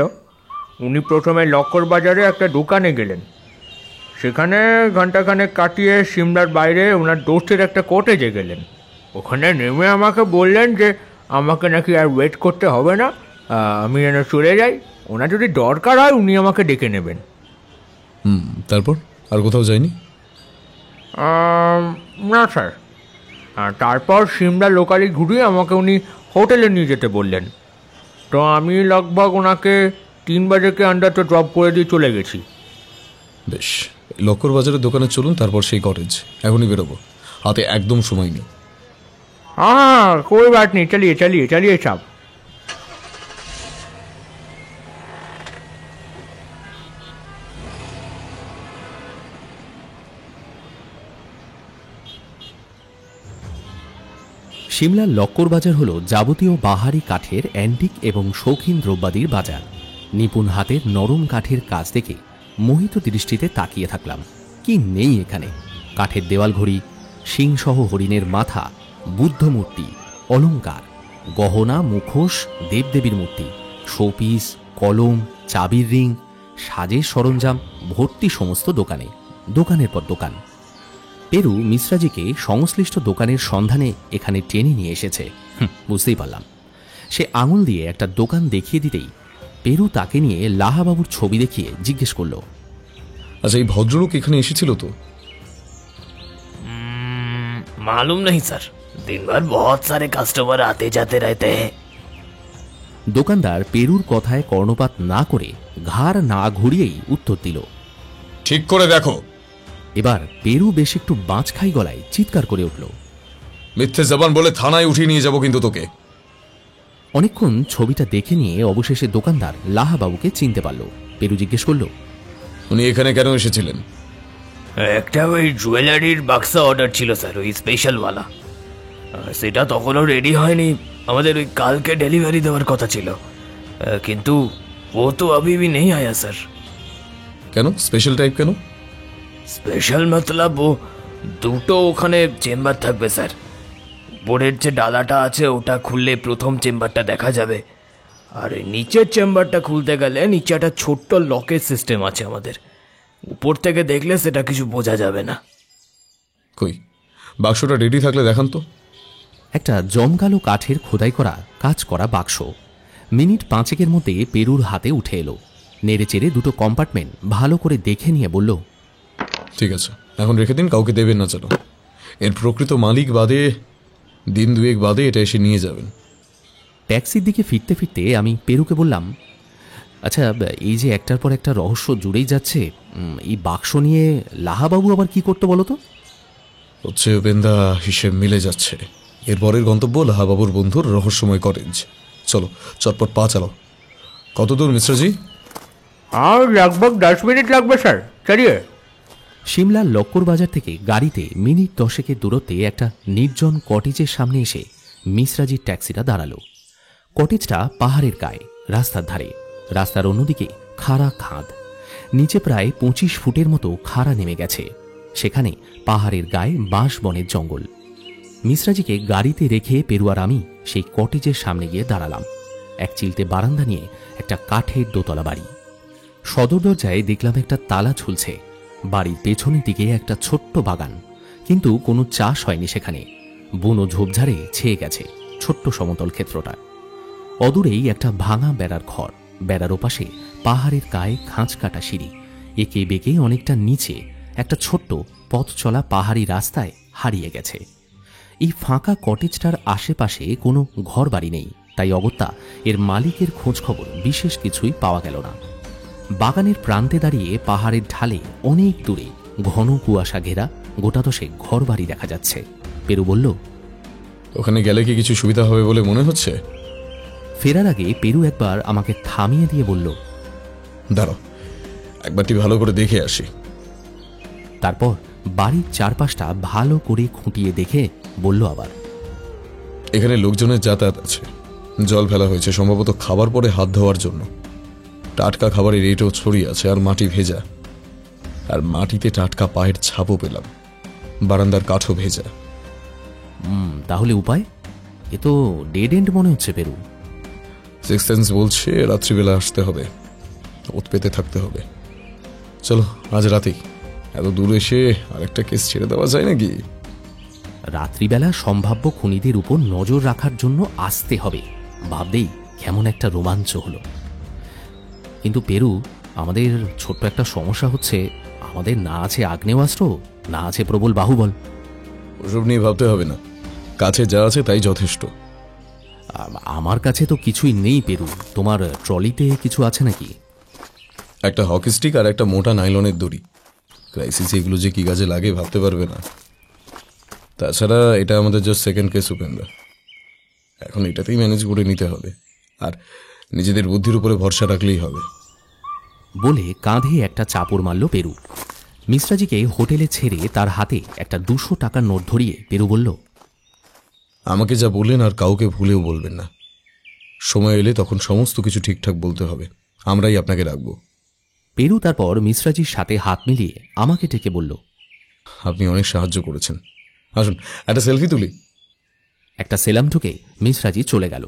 [SPEAKER 7] উনি প্রথমে লক্কর বাজারে একটা দোকানে গেলেন, সেখানে ঘন্টাখানেক কাটিয়ে সিমলার বাইরে ওনার দোস্তের একটা কটেজে গেলেন। ওখানে নেমে আমাকে বললেন যে আমাকে নাকি আর ওয়েট করতে হবে না, আমি যেন চলে যাই। ওনার যদি দরকার হয় উনি আমাকে ডেকে নেবেন।
[SPEAKER 2] তারপর আর কোথাও যায়নি?
[SPEAKER 7] না স্যার। তারপর সিমলা লোকালি ঘুরিয়ে আমাকে উনি হোটেলে নিয়ে যেতে বললেন। তো আমি লগভগ ওনাকে 3 বাজেকে আন্ডারটা ড্রপ করে দিয়ে চলে গেছি।
[SPEAKER 2] বেশ, লক্কর বাজারের দোকানে চলুন, তারপর সেই কটেজ। এখনই বেরোবো, হাতে একদম সময় নেই।
[SPEAKER 7] हाँ कोई बात नहीं, चलिए चलिए चलिए साहब।
[SPEAKER 1] সিমলার লক্কর বাজার হল যাবতীয় বাহারি কাঠের অ্যান্টিক এবং শৌখিন দ্রব্যাদির বাজার। নিপুণ হাতের নরম কাঠের কাজ দেখে মোহিত দৃষ্টিতে তাকিয়ে থাকলাম। কি নেই এখানে! কাঠের দেওয়াল ঘড়ি, সিংসহ হরিণের মাথা, বুদ্ধ মূর্তি, অলংকার, গহনা, মুখোশ, দেবদেবীর মূর্তি, শোপিস, কলম, চাবির রিং, সাজের সরঞ্জাম ভর্তি সমস্ত দোকানে, দোকানের পর দোকান। পেরু মিশ্রাজিকে সংশ্লিষ্ট দোকানের সন্ধানে এখানে টেনে নিয়ে এসেছে। বুঝতেই পারলাম। সে আঙুল দিয়ে একটা দোকান দেখিয়ে দিতেই পেরু তাকে নিয়ে লাহাবাবুর ছবি দেখিয়ে জিজ্ঞেস করল,
[SPEAKER 2] আচ্ছা, এই ভদ্রলোক এখানে এসেছিল তো?
[SPEAKER 4] मालूम नहीं सर, दिन भर बहुत सारे कस्टमर आते जाते रहते हैं।
[SPEAKER 1] দোকানদার পেরুর কথায় কর্ণপাত না করে ঘাড় না ঘুরিয়েই উত্তর দিল,
[SPEAKER 2] ঠিক করে দেখো।
[SPEAKER 1] এবার পেরু বেশ একটু বাঁচখাই গলায় চিৎকার করে উঠল,
[SPEAKER 2] মিথ্যে জবান বলে থানায় উঠিয়ে নিয়ে যাবো কিন্তু তোকে।
[SPEAKER 1] অনেকক্ষণ ছবিটা দেখে নিয়ে অবশেষে দোকানদার লাহাবাবুকে চিনতে পারল। পেরু জিজ্ঞেস করল,
[SPEAKER 2] উনি এখানে কেন এসেছিলেন?
[SPEAKER 4] একটা ওই জুয়েলারির বাক্সা অর্ডার ছিল স্যার, ওই স্পেশালওয়ালা। সেটা তখনও রেডি হয়নি, আমাদের ওই কালকে ডেলিভারি দেওয়ার কথা ছিল, কিন্তু ও তো अभी নেই আয়া স্যার।
[SPEAKER 2] কেন স্পেশাল টাইপ কেন?
[SPEAKER 4] স্পেশাল মতলব ও দুটো ওখানে চেম্বার থাকবে স্যার। উপরের যে ডালাটা আছে ওটা খুললে প্রথম চেম্বারটা দেখা যাবে, আর নিচের চেম্বারটা খুলতে গেলে নিচে একটা ছোট্ট লকের সিস্টেম আছে আমাদের। উপর থেকে দেখলে সেটা কিছু বোঝা যাবে না।
[SPEAKER 2] কই বাক্সটা রেডি থাকলে দেখান তো।
[SPEAKER 1] একটা জমকালো কাঠের খোদাই করা কাজ করা বাক্স মিনিট 5 মধ্যে পেরুর হাতে উঠে এলো। নেড়ে চেড়ে দুটো কম্পার্টমেন্ট ভালো করে দেখে নিয়ে বলল,
[SPEAKER 2] ঠিক আছে, এখন রেখে দিন, কাউকে দেবেন না যেন। এর প্রকৃত মালিক বাদে দিন 2 বাদে এটা এসে নিয়ে যাবেন।
[SPEAKER 1] ট্যাক্সির দিকে ফিরতে ফিরতে আমি পেরুকে বললাম, আচ্ছা, এই যে একটার পর একটা রহস্য জুড়েই যাচ্ছে, এই বাক্স নিয়ে লাহাবাবু আবার কি করতে বলো তো?
[SPEAKER 2] হচ্ছে উপেন্দা, হিসেব মিলে যাচ্ছে। এরপরের গন্তব্য লাহাবাবুর বন্ধুর রহস্যময় কটেজ। চলো চটপট পা চালাও। কত দূর মিশ্রজি?
[SPEAKER 7] আর लगभग 10 মিনিট লাগবে স্যার, চলিয়ে।
[SPEAKER 1] সিমলার লক্কর বাজার থেকে গাড়িতে মিনিট 10 দূরত্বে একটা নির্জন কটেজের সামনে এসে মিশ্রাজির ট্যাক্সিটা দাঁড়ালো। কটেজটা পাহাড়ের গায়ে, রাস্তার ধারে। রাস্তার অন্যদিকে খাড়া খাদ, নিচে প্রায় 25 ফুটের মতো খাড়া নেমে গেছে। সেখানে পাহাড়ের গায়ে বাঁশ বনের জঙ্গল। মিশ্রাজিকে গাড়িতে রেখে পেরুয়ার আমি সেই কটেজের সামনে গিয়ে দাঁড়ালাম। এক চিলতে বারান্দা নিয়ে একটা কাঠের দোতলা বাড়ি। সদর দরজায় দেখলাম একটা তালা ঝুলছে। বাড়ির পেছনের দিকে একটা ছোট্ট বাগান, কিন্তু কোনো চাষ হয়নি সেখানে। বুনো ঝোপঝাড়ে ছেয়ে গেছে ছোট্ট সমতল ক্ষেত্রটা। অদূরেই একটা ভাঙা বেড়ার ঘর, বেড়ার ওপাশে পাহাড়ের গায়ে খাঁজ কাটা সিঁড়ি। একে বেঁকে অনেকটা নিচে একটা ছোট্ট পথ চলা পাহাড়ি রাস্তায় হারিয়ে গেছে। এই ফাঁকা কটেজটার আশেপাশে কোনো ঘর বাড়ি নেই, তাই অগত্যা এর মালিকের খোঁজ খবর বিশেষ কিছুই পাওয়া গেল না। বাগানের প্রান্তে দাঁড়িয়ে পাহাড়ের ঢালে অনেক দূরে ঘন কুয়াশা ঘেরা গোটা দশেক ঘর বাড়ি দেখা যাচ্ছে। পেরু বলল,
[SPEAKER 2] ওখানে গেলে কি কিছু সুবিধা হবে বলে মনে হচ্ছে?
[SPEAKER 1] ফেরার আগে পেরু একবার আমাকে থামিয়ে দিয়ে বলল,
[SPEAKER 2] দাঁড়াও, একবারটি ভালো করে দেখে আসি।
[SPEAKER 1] তারপর বাড়ির চারপাশটা ভালো করে খুঁটিয়ে দেখে বলল আবার,
[SPEAKER 2] এখানে লোকজনের যাতায়াত আছে। জল ফেলা হয়েছে, সম্ভবত খাবার পরে হাত ধোয়ার জন্য। টাটকা খাবারের এঁটো ছড়িয়ে আছে, আর মাটি ভেজা। আর মাটিতে টাটকা পায়ের ছাপও পেলাম। বারান্দার কাঠও ভেজা।
[SPEAKER 1] তাহলে উপায়? এ তো ডেড এন্ড মনে হচ্ছে পেরু।
[SPEAKER 2] সিক্স সেন্স বলছে রাত্রিবেলা আসতে হবে, ওত পেতে থাকতে হবে। চলো আজ রাতেই। এত দূর এসে আরেকটা কেস ছেড়ে দেওয়া যায় নাকি?
[SPEAKER 1] রাত্রিবেলা সম্ভাব্য খুনিদের উপর নজর রাখার জন্য আসতে হবে ভাবতেই কেমন একটা রোমাঞ্চ হলো। কিন্তু পেরু, আমাদের ছোট্ট একটা সমস্যা হচ্ছে, আমাদের না আছে আগ্নেয়াস্ত্র, না আছে প্রবল বাহুবল।
[SPEAKER 2] ওসব নিয়ে ভাবতে হবে না, কাছে যা আছে তাই যথেষ্ট।
[SPEAKER 1] আমার কাছে তো কিছুই নেই পেরু। তোমার ট্রলিতে কিছু আছে নাকি?
[SPEAKER 2] একটা হকি স্টিক আর একটা মোটা নাইলনের দড়ি। ক্রাইসিসে এগুলো যে কি কাজে লাগে ভাবতে পারবে না। তাছাড়া এটা আমাদের জাস্ট সেকেন্ড কেস উপেন্দ্র। এখন এটাতেই ম্যানেজ করে নিতে হবে, আর নিজেদের বুদ্ধির উপরে ভরসা রাখলেই হবে।
[SPEAKER 1] বলে কাঁধে একটা চাপড় মারল পেরু। মিশ্রাজিকে হোটেলে ছেড়ে তার হাতে একটা 200 টাকার নোট ধরিয়ে পেরু বলল,
[SPEAKER 2] আমাকে যা বললেন আর কাউকে ভুলেও বলবেন না। সময় এলে তখন সমস্ত কিছু ঠিকঠাক বলতে হবে, আমরাই আপনাকে রাখবো।
[SPEAKER 1] পেরু তারপর মিশ্রাজির সাথে হাত মিলিয়ে আমাকে ডেকে বলল,
[SPEAKER 2] আপনি অনেক সাহায্য করেছেন, আসুন একটা সেলফি তুলি।
[SPEAKER 1] একটা সেলাম ঠুকে মিশ্রাজি চলে গেল।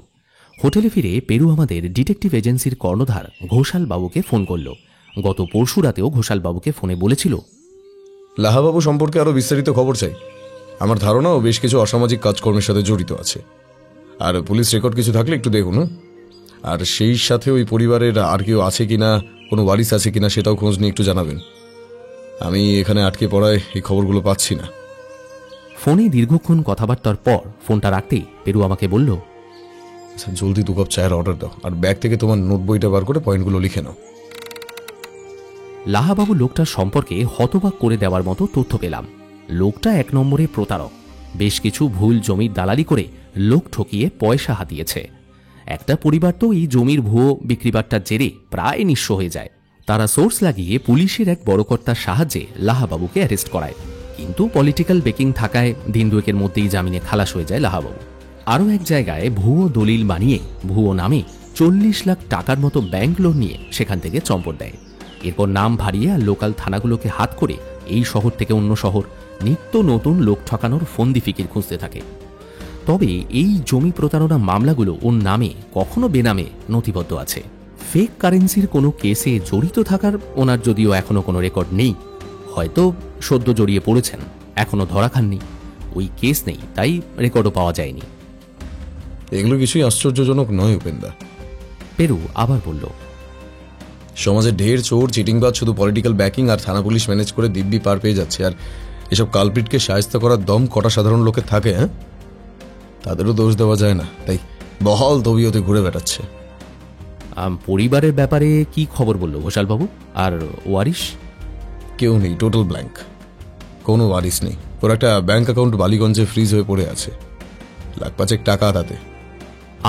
[SPEAKER 1] হোটেলে ফিরে পেরু আমাদের ডিটেকটিভ এজেন্সির কর্ণধার ঘোষাল বাবুকে ফোন করল। গত পরশু রাতেও ঘোষাল বাবুকে ফোনে বলেছিল,
[SPEAKER 2] লাহাবাবু সম্পর্কে আরো বিস্তারিত খবর চাই। আমার ধারণা ও বেশ কিছু অসামাজিক কাজকর্মের সাথে জড়িত আছে, আর পুলিশ রেকর্ড কিছু থাকলে একটু দেখুন। আর সেই সাথে ওই পরিবারের আর কেউ আছে কিনা, কোনো ওয়ারিস আছে কিনা সেটাও খোঁজ নিয়ে একটু জানাবেন। আমি এখানে আটকে পড়ায় এই খবরগুলো পাচ্ছি না।
[SPEAKER 1] ফোনে দীর্ঘক্ষণ কথাবার্তার পর ফোনটা রাখতেই পেরু আমাকে বলল,
[SPEAKER 2] আচ্ছা জলদি 2 কাপ চায়ের অর্ডার দাও, আর ব্যাগ থেকে তোমার নোট বইটা বার করে পয়েন্টগুলো লিখে নাও।
[SPEAKER 1] লাহাবাবু লোকটার সম্পর্কে হতবাক করে দেওয়ার মতো তথ্য পেলাম। লোকটা 1 নম্বরে প্রতারক। বেশ কিছু ভুল জমির দালালি করে লোক ঠকিয়ে পয়সা হাতিয়েছে। একটা পরিবার তো এই জমির ভুয়ো বিক্রিবাট্টার জেরে প্রায় নিঃস্ব হয়ে যায়। তারা সোর্স লাগিয়ে পুলিশের এক বড় কর্তার সাহায্যে লাহাবাবুকে অ্যারেস্ট করায়, কিন্তু পলিটিক্যাল বেকিং থাকায় দিন 2 মধ্যেই জামিনে খালাস হয়ে যায় লাহাবাবু। আরও এক জায়গায় ভুয়ো দলিল বানিয়ে ভুয়ো নামে 40 লাখ টাকার মতো ব্যাংক লোন নিয়ে সেখান থেকে চম্পট দেয়। এরপর নাম ভারিয়ে আর লোকাল থানাগুলোকে হাত করে এই শহর থেকে অন্য শহর নিত্য নতুন লোক ঠকানোর ফন্দি ফিকির খুঁজতে থাকে। তবে এই জমি প্রতারণা মামলাগুলো ওর নামে কখনো বেনামে নথিবদ্ধ আছে। ফেক কারেন্সির কোনো কেসে জড়িত থাকার ওনার যদিও এখনো কোনো রেকর্ড নেই, হয়তো সদ্য জড়িয়ে পড়েছেন, এখনো ধরা খাননি। ওই কেস নেই, তাই রেকর্ডও পাওয়া যায়নি।
[SPEAKER 2] এগুলো কিছুই আশ্চর্যজনক নয় উপেন্দা।
[SPEAKER 1] পেরু আবার বলল,
[SPEAKER 2] সমাজে ঢের চোর চিটিংবাজ শুধু পলিটিক্যাল ব্যাকিং আর থানা পুলিশ ম্যানেজ করে দিব্যি পার পেয়ে যাচ্ছে, আর এসব কালপিটকে শায়েস্ত করার দম কটা সাধারণ লোকের থাকে। হ্যাঁ, তাদেরও দোষ দেওয়া যায় না, তাই বহাল তবিয়তে ঘুরে বেড়াচ্ছে।
[SPEAKER 1] পরিবারের ব্যাপারে কি খবর বলল ঘোষালবাবু? আর ওয়ারিশ?
[SPEAKER 2] কেউ নেই, টোটাল ব্ল্যাঙ্ক। কোনো ওয়ারিশ নেই। ওর একটা ব্যাংক অ্যাকাউন্ট বালিগঞ্জে ফ্রিজ হয়ে পড়ে আছে, 1,05,000 টাকা তাতে।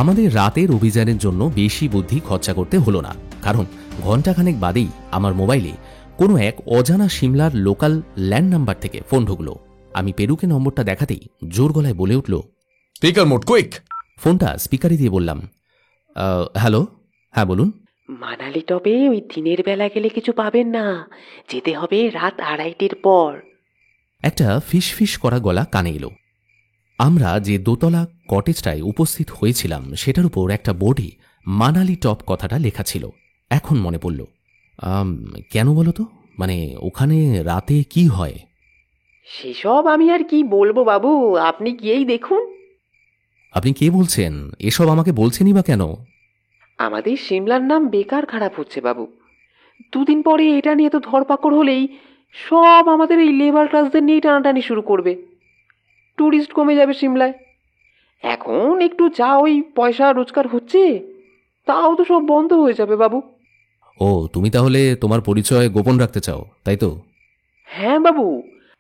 [SPEAKER 1] আমাদের রাতের অভিযানের জন্য বেশি বুদ্ধি খরচা করতে হলো না, কারণ ঘণ্টাখানেক বাদেই আমার মোবাইলে কোনো এক অজানা সিমলার লোকাল ল্যান্ড নাম্বার থেকে ফোন ঢুকলো। আমি পেরুকে নম্বরটা দেখাতেই জোর গলায় বলে উঠল,
[SPEAKER 2] স্পিকার মোড কুইক।
[SPEAKER 1] ফোনটা স্পিকারে দিয়ে বললাম, হ্যালো, হ্যাঁ বলুন।
[SPEAKER 8] মানালি টপে ওই দিনের বেলা গেলে কিছু পাবেন না, যেতে হবে রাত 2:30টার পর।
[SPEAKER 1] একটা ফিস ফিস করা গলা কানে এলো। আমরা যে দোতলা কটেজটায় উপস্থিত হয়েছিলাম সেটার উপর একটা বোর্ডে মানালি টপ কথাটা লেখা ছিল। এখন মনে পড়ল, কেন বলো তো, মানে ওখানে রাতে কি হয়?
[SPEAKER 8] সেসব আমি আর কি বলবো বাবু, আপনি গিয়েই দেখুন।
[SPEAKER 1] আপনি কে বলছেন? এসব আমাকে বলছেনই বা কেন?
[SPEAKER 8] আমাদের সিমলার নাম বেকার খারাপ হচ্ছে বাবু। 2 দিন পরে এটা নিয়ে তো ধরপাকড় হলেই সব আমাদের এই লেবার ক্লাসদের নিয়েই টানাটানি শুরু করবে। ট্যুরিস্ট কমে যাবে সিমলায়। এখন একটু যা ওই পয়সা রোজগার হচ্ছে তাও তো সব বন্ধ হয়ে যাবে বাবু।
[SPEAKER 1] ও, তুমি তাহলে তোমার পরিচয় গোপন রাখতে চাও, তাই তো?
[SPEAKER 8] হ্যাঁ বাবু,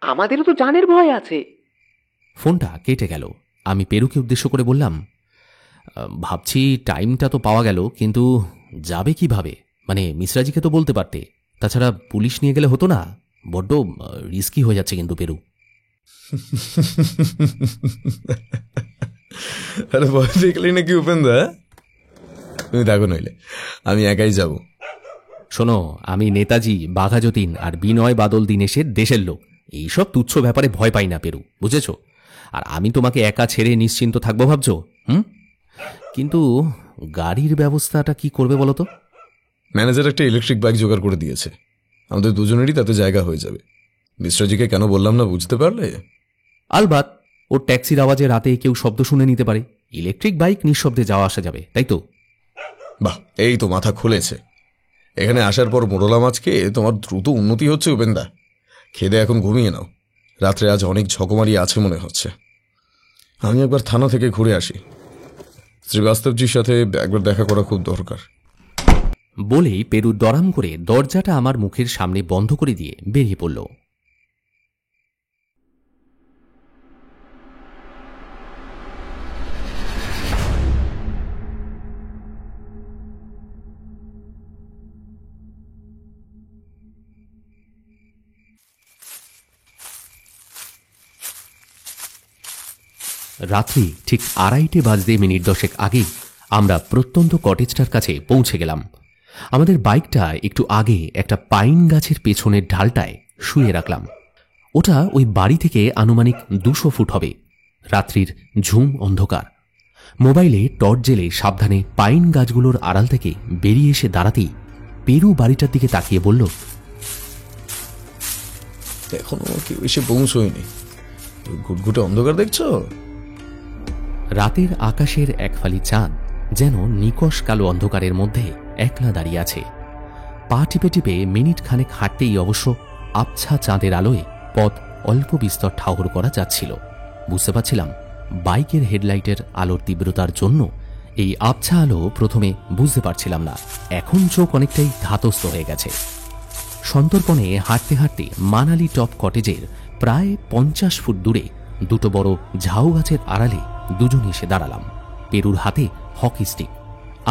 [SPEAKER 8] আমাদেরও তো জানের ভয় আছে।
[SPEAKER 1] ফোনটা কেটে গেল। আমি পেরুকে উদ্দেশ্য করে বললাম, ভাবছি টাইমটা তো পাওয়া গেল, কিন্তু যাবে কিভাবে? মানে মিশ্রাজিকে তো বলতে পারতে, তাছাড়া পুলিশ নিয়ে গেলে হতো না? বড্ড রিস্কি হয়ে যাচ্ছে কিন্তু পেরু।
[SPEAKER 2] আরে ভয় দেখলি নাকি উপেন্দা? তুমি থাকো, নইলে আমি একাই যাব।
[SPEAKER 1] শোনো, আমি নেতাজি, বাঘা যতীন আর বিনয় বাদল দীনেশের দেশের লোক। এইসব তুচ্ছ ব্যাপারে ভয় পাই না পেরু, বুঝেছ? আর আমি তোমাকে একা ছেড়ে নিশ্চিন্ত থাকবো ভাবছো? কিন্তু গাড়ির ব্যবস্থাটা কি করবে বলো তো?
[SPEAKER 2] ম্যানেজার একটা ইলেকট্রিক বাইক জোগাড় করে দিয়েছে, আমাদের দুজনেরই তাতে জায়গা হয়ে যাবে। মিশ্রাজিকে কেন বললাম না বুঝতে পারলে?
[SPEAKER 1] আলবাত, ওর ট্যাক্সির আওয়াজে রাতে কেউ শব্দ শুনে নিতে পারে। ইলেকট্রিক বাইক নিঃশব্দে যাওয়া আসা যাবে, তাই তো?
[SPEAKER 2] বাহ, এই তো মাথা খুলেছে। এখানে আসার পর মোরলা মাছকে তোমার দ্রুত উন্নতি হচ্ছে উপেন্দা। খেদে এখন ঘুমিয়ে নাও, রাত্রে আজ অনেক ঝকমারি আছে মনে হচ্ছে। আমি একবার থানা থেকে ঘুরে আসি, শ্রীবাস্তবজির সাথে একবার দেখা করা খুব দরকার।
[SPEAKER 1] বলেই পেরু দরাম করে দরজাটা আমার মুখের সামনে বন্ধ করে দিয়ে বেরিয়ে পড়ল। রাত্রি ঠিক 2:30 বাজতে মিনিট 10 আগেই আমরা প্রত্যন্ত কটেজটার কাছে পৌঁছে গেলাম। আমাদের বাইকটা একটু আগে একটা পাইন গাছের পেছনের ঢালটায় শুয়ে রাখলাম। ওটা ওই বাড়ি থেকে আনুমানিক 200 ফুট হবে। রাত্রির ঝুম অন্ধকার। মোবাইলে টর্চ জেলে সাবধানে পাইন গাছগুলোর আড়াল থেকে বেরিয়ে এসে দাঁড়াতেই পেরু বাড়িটার দিকে তাকিয়ে বলল,
[SPEAKER 2] এখনো কেউ এসে পৌঁছয়নি, ঘুটঘুটে অন্ধকার দেখছ?
[SPEAKER 1] রাতের আকাশের এক ফালি চাঁদ যেন নিকষ কালো অন্ধকারের মধ্যে একলা দাঁড়িয়ে আছে। পা টিপে টিপে মিনিট খানেক হাঁটতেই অবশ্য আবছা চাঁদের আলোয় পথ অল্প বিস্তর ঠাহর করা যাচ্ছিল। বুঝতে পারছিলাম বাইকের হেডলাইটের আলোর তীব্রতার জন্য এই আবছা আলো প্রথমে বুঝতে পারছিলাম না, এখন চোখ অনেকটাই ধাতস্থ হয়ে গেছে। সন্তর্পণে হাঁটতে হাঁটতে মানালি টপ কটেজের প্রায় 50 ফুট দূরে দুটো বড় ঝাউ গাছের আড়ালে দুজন এসে দাঁড়ালাম। পেরুর হাতে হকি স্টিক,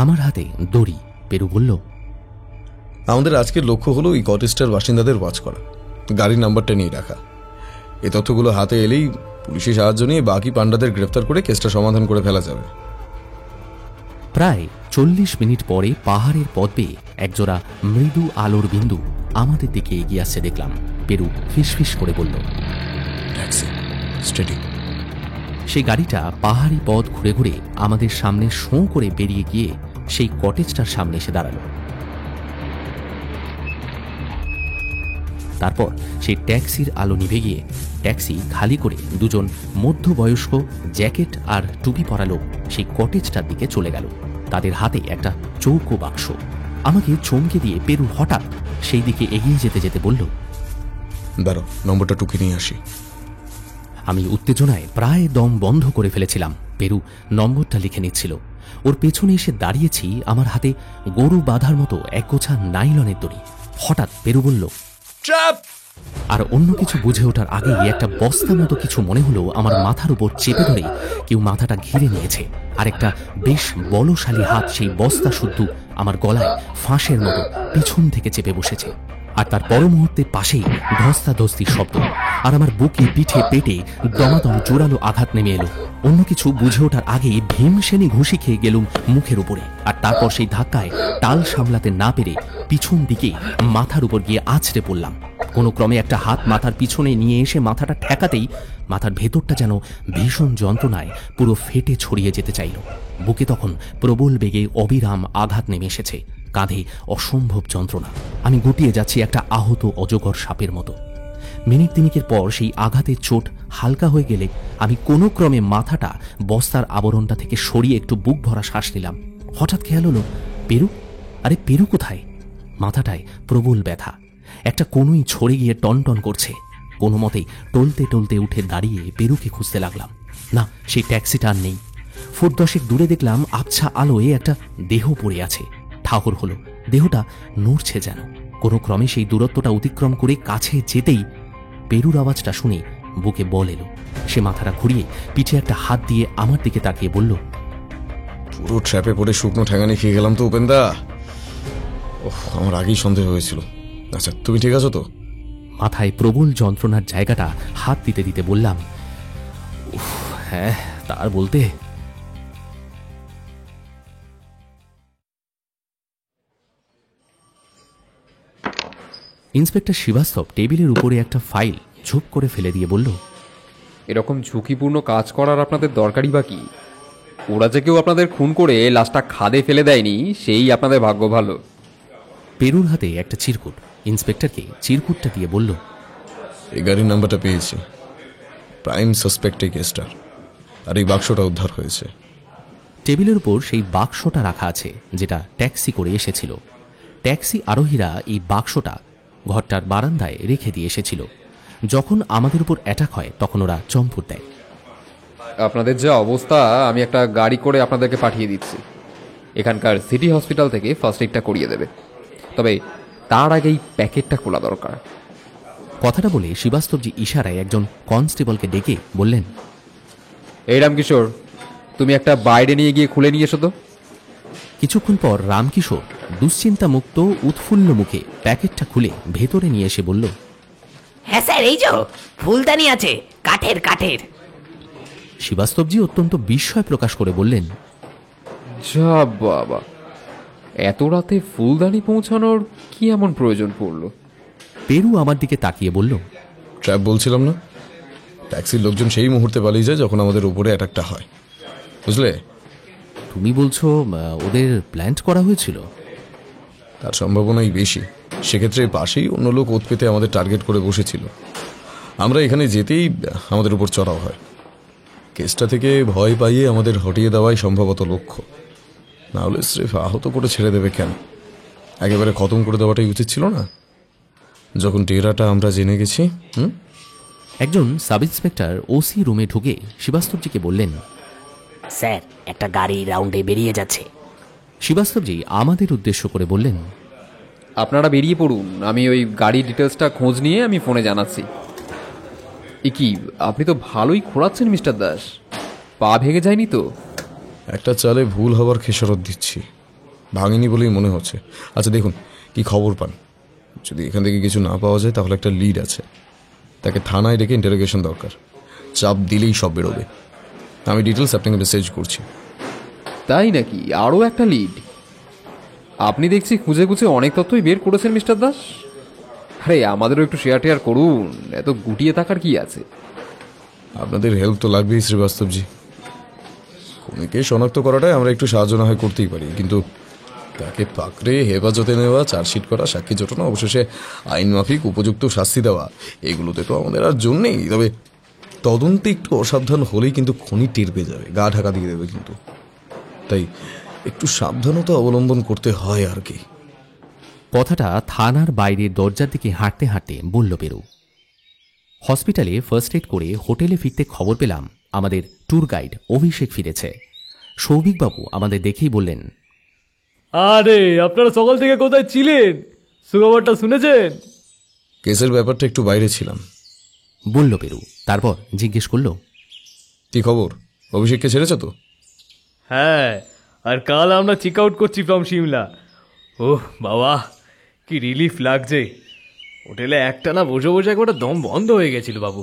[SPEAKER 1] আমার হাতে দড়ি। পেরু বলল,
[SPEAKER 2] আমাদের আজকের লক্ষ্য হলো এই কটেজটার বাসিন্দাদের ওয়াচ করা, গাড়ির নাম্বারটা নিয়ে রাখা। এই তথ্যগুলো হাতে এলেই পুলিশের সাহায্য নিয়ে বাকি পান্ডাদের গ্রেফতার করে কেসটা সমাধান করে ফেলা যাবে।
[SPEAKER 1] প্রায় 40 মিনিট পরে পাহাড়ের পথ বেয়ে একজোড়া মৃদু আলোর বিন্দু আমাদের দিকে এগিয়ে আসছে দেখলাম। পেরু ফিসফিস করে বলল,
[SPEAKER 2] ট্যাক্সি, স্টেডি।
[SPEAKER 1] সেই গাড়িটা পাহাড়ি পথ ঘুরে ঘুরে আমাদের সামনে শোঁ করে বেরিয়ে গিয়ে সেই কটেজটার সামনে এসে দাঁড়ালো। তারপর সেই ট্যাক্সির আলো নিভে গিয়ে ট্যাক্সি খালি করে দুজন মধ্যবয়স্ক জ্যাকেট আর টুপি পরা লোক সেই কটেজটার দিকে চলে গেল। তাদের হাতে একটা চৌকো বাক্স। আমাকে চমকে দিয়ে পেরু হঠাৎ সেই দিকে এগিয়ে যেতে যেতে বলল,
[SPEAKER 2] দাঁড়াও, নম্বরটা টুকে নিয়ে আসি।
[SPEAKER 1] আমি উত্তেজনায় প্রায় দম বন্ধ করে ফেলেছিলাম। পেরু নম্বরটা লিখে নিচ্ছিল। ওর পেছনে এসে দাঁড়িয়েছি, আমার হাতে গরু বাঁধার মতো একগোছা নাইলনের দড়ি। হঠাৎ পেরু বলল,
[SPEAKER 2] ট্র্যাপ!
[SPEAKER 1] আর অন্য কিছু বুঝে ওঠার আগেই একটা বস্তা মতো কিছু মনে হলো আমার মাথার উপর চেপে ধরে কেউ মাথাটা ঘিরে নিয়েছে, আর একটা বেশ বলশালী হাত সেই বস্তা শুদ্ধ আমার গলায় ফাঁসের মতো পিছন থেকে চেপে বসেছে। আর তার পর মুহূর্তে পাশেই ধস্তাধস্তির শব্দ, আর আমার বুকে, পিঠে, পেটে দমাদম জোরালো আঘাত নেমে এলো। অন্য কিছু বুঝে ওঠার আগেই ভীমসেনী ঘুষি খেয়ে গেলুম মুখের উপরে, আর তারপর সেই ধাক্কায় টাল সামলাতে না পেরে পিছন দিকে মাথার উপর গিয়ে আছড়ে পড়লাম। কোনো ক্রমে একটা হাত মাথার পিছনে নিয়ে এসে মাথাটা ঠেকাতেই মাথার ভেতরটা যেন ভীষণ যন্ত্রণায় পুরো ফেটে ছড়িয়ে যেতে চাইল। বুকে তখন প্রবল বেগে অবিরাম আঘাত নেমে এসেছে, কাঁধে অসম্ভব যন্ত্রণা। আমি গুটিয়ে যাচ্ছি একটা আহত অজগর সাপের মতো। মিনিট তিনিকের পর সেই আঘাতের চোট হালকা হয়ে গেলে আমি কোনো ক্রমে মাথাটা বস্তার আবরণটা থেকে সরিয়ে একটু বুক ভরা শ্বাস নিলাম। হঠাৎ খেয়াল হলো, পেরু, আরে পেরু কোথায়? মাথাটায় প্রবল ব্যথা, একটা কোনোই ছড়ে গিয়ে টনটন করছে। কোনো মতেই টলতে টলতে উঠে দাঁড়িয়ে পেরুকে খুঁজতে লাগলাম। না, সেই ট্যাক্সিটা আর নেই। ফুট 10 দূরে দেখলাম আবছা আলোয় একটা দেহ পড়ে আছে। ঠাহর হলো, দেহটা নড়ছে যেন। কোনো ক্রমে সেই দূরত্বটা অতিক্রম করে কাছে যেতেই পেরুর আওয়াজটা শুনে বুকে বল এলো। সে মাথাটা ঘুরিয়ে পিঠে একটা হাত দিয়ে আমার দিকে তাকিয়ে বলল,
[SPEAKER 2] পুরো ট্র্যাপে পড়ে শুকনো ঠ্যাঙানি খেয়ে গেলাম তো উপেন্দা। আমার আগেই সন্দেহ হয়েছিল। আচ্ছা, তুমি ঠিক আছো তো?
[SPEAKER 1] মাথায় প্রবল যন্ত্রণার জায়গাটা হাত দিতে দিতে বললাম, হ্যাঁ, তার বলতে। ইন্সপেক্টর শ্রীবাস্তব টেবিলের উপরে একটা ফাইল ঝুপ করে ফেলে দিয়ে বলল,
[SPEAKER 6] এরকম ঝুঁকিপূর্ণ কাজ করার আপনাদের দরকারই বা কি? ওরা যে কেউ আপনাদের খুন করে লাশটা খাদে ফেলে দেয়নি, সেই আপনাদের ভাগ্য ভালো।
[SPEAKER 1] পেরুর হাতে একটা চিরকুট ইন্সপেক্টরকে চিরকুটটা দিয়ে বলল,
[SPEAKER 2] এই গাড়ির নাম্বারটা পেয়েছি, প্রাইম সাসপেক্ট এই কেসটার, আর এই বাক্সটা উদ্ধার হয়েছে।
[SPEAKER 1] টেবিলের উপর সেই বাক্সটা রাখা আছে যেটা ট্যাক্সি করে এসেছিল। ট্যাক্সি আরোহীরা এই বাক্সটা ঘরটার বারান্দায় রেখে দিয়ে এসেছিল। যখন আমাদের উপর অ্যাটাক হয় তখন ওরা চম্পট দেয়।
[SPEAKER 6] আপনাদের যা অবস্থা, আমি একটা গাড়ি করে আপনাদেরকে পাঠিয়ে দিচ্ছি। এখানকার সিটি হসপিটাল থেকে ফার্স্ট এইডটা করিয়ে দেবে, তবে তার আগেই প্যাকেটটা খোলা দরকার।
[SPEAKER 1] কথাটা বলে শ্রীবাস্তবজি ইশারায় একজন কনস্টেবলকে ডেকে বললেন,
[SPEAKER 6] এই রামকিশোর, তুমি একটা বাইরে নিয়ে গিয়ে খুলে নিয়ে এসো তো।
[SPEAKER 1] কিছুক্ষণ পর রামকিশোর দুশ্চিন্তা মুক্ত উৎফুল্ল মুখে প্যাকেটটা খুলে ভেতরে নিয়ে এসে বলল,
[SPEAKER 9] হ্যাঁ স্যার, এই যে ফুলদানি আছে, কাঠের কাঠের।
[SPEAKER 1] শ্রীবাস্তবজি অত্যন্ত বিস্ময় প্রকাশ করে বললেন,
[SPEAKER 6] যা বাবা, এত রাতে ফুলদানি পৌঁছানোর কি এমন প্রয়োজন পড়লো?
[SPEAKER 1] পেরু আমার দিকে তাকিয়ে বলল,
[SPEAKER 2] ট্র্যাপ বলছিলাম না? ট্যাক্সির লোকজন সেই মুহূর্তে পালিয়ে যায় যখন আমাদের উপরে অ্যাটাকটা হয়, বুঝলে?
[SPEAKER 1] তুমি বলছো ওদের প্ল্যান্ট করা হয়েছিল?
[SPEAKER 2] তার সম্ভাবনাই বেশি। সেক্ষেত্রে পাশেই অন্য লোক ওত পেতে আমাদের টার্গেট করে বসেছিল। আমরা এখানে যেতেই আমাদের উপর চড়াও হয়। কেসটা থেকে ভয় পাইয়ে আমাদের হটিয়ে দেওয়াই সম্ভবত লক্ষ্য, না হলে স্রেফ আহত করে ছেড়ে দেবে কেন? একেবারে খতম করে দেওয়াটাই উচিত ছিল না, যখন টেরাটা আমরা জেনে গেছি।
[SPEAKER 1] একজন সাব ইন্সপেক্টর ওসি রুমে ঢুকে শ্রীবাস্তবজিকে বললেন,
[SPEAKER 9] স্যার, একটা গাড়ি রাউন্ডে বেরিয়ে যাচ্ছে।
[SPEAKER 1] শ্রীবাস্তবজি আমাদের উদ্দেশ্য করে বললেন,
[SPEAKER 6] আপনারা বেরিয়ে পড়ুন, আমি ওই গাড়ির ডিটেলসটা খোঁজ নিয়ে আমি ফোনে জানাচ্ছি। এ কি, আপনি তো ভালোই খোঁড়াচ্ছেন মিস্টার দাস, পা ভেঙে যায়নি তো?
[SPEAKER 2] একটা চালে ভুল হবার খেসারত দিচ্ছি, ভাঙেনি বলেই মনে হচ্ছে। আচ্ছা দেখুন কি খবর পান। যদি এখান থেকে কিছু না পাওয়া যায় তাহলে একটা লিড আছে, তাকে থানায় ডেকে ইন্টারোগেশন দরকার। চাপ দিলেই সব বেরোবে। আমি ডিটেলস আপনাকে মেসেজ করছি।
[SPEAKER 6] তাই নাকি? আরও একটা লিড? আপনি দেখছি খুঁজে খুঁজে অনেক তথ্যই বের করেছেন মিস্টার দাস। আরে আমাদেরও একটু শেয়ার টেয়ার করুন, এত গুটিয়ে থাকার কি আছে?
[SPEAKER 2] আপনাদের হেল্প তো লাগবেই শ্রীবাস্তবজি। খুনিকে শনাক্ত করাটাই আমরা একটু সাহায্য না হয় করতেই পারি, কিন্তু তাকে পাকড়ে হেফাজতে নেওয়া, চার্জশিট করা, সাক্ষী জোটানো, অবশেষে আইন মাফিক উপযুক্ত শাস্তি দেওয়া, এগুলোতে তো আমাদের আর জোর নেই। তবে তদন্তে একটু অসাবধান হলেই কিন্তু খনি টের পেয়ে যাবে, গা ঢাকা দিয়ে দেবে কিন্তু। তাই একটু সাবধানতা অবলম্বন করতে হয় আর কি।
[SPEAKER 1] কথাটা থানার বাইরের দরজার দিকে হাঁটতে হাঁটতে বলল পেরু। হসপিটালে ফার্স্ট এড করে হোটেলে ফিরতে খবর পেলাম আমাদের ট্যুর গাইড অভিষেক ফিরেছে। সৌভিকবাবু আমাদের দেখেই বললেন,
[SPEAKER 10] আরে আপনারা সকাল থেকে কোথায় ছিলেন? সুখবরটা শুনেছেন?
[SPEAKER 2] কেসের ব্যাপারটা একটু বাইরে ছিলাম।
[SPEAKER 1] বলল পেরু। তারপর জিজ্ঞেস করল,
[SPEAKER 2] কি খবর, অভিষেককে ছেড়েছ তো?
[SPEAKER 10] হ্যাঁ, আর কাল আমরা চেক আউট করছি ফ্রম সিমলা। ওহ বাবা, কি রিলিফ লাগছে। হোটেলে একটানা বসে বসে একবার দম বন্ধ হয়ে গেছিল বাবু।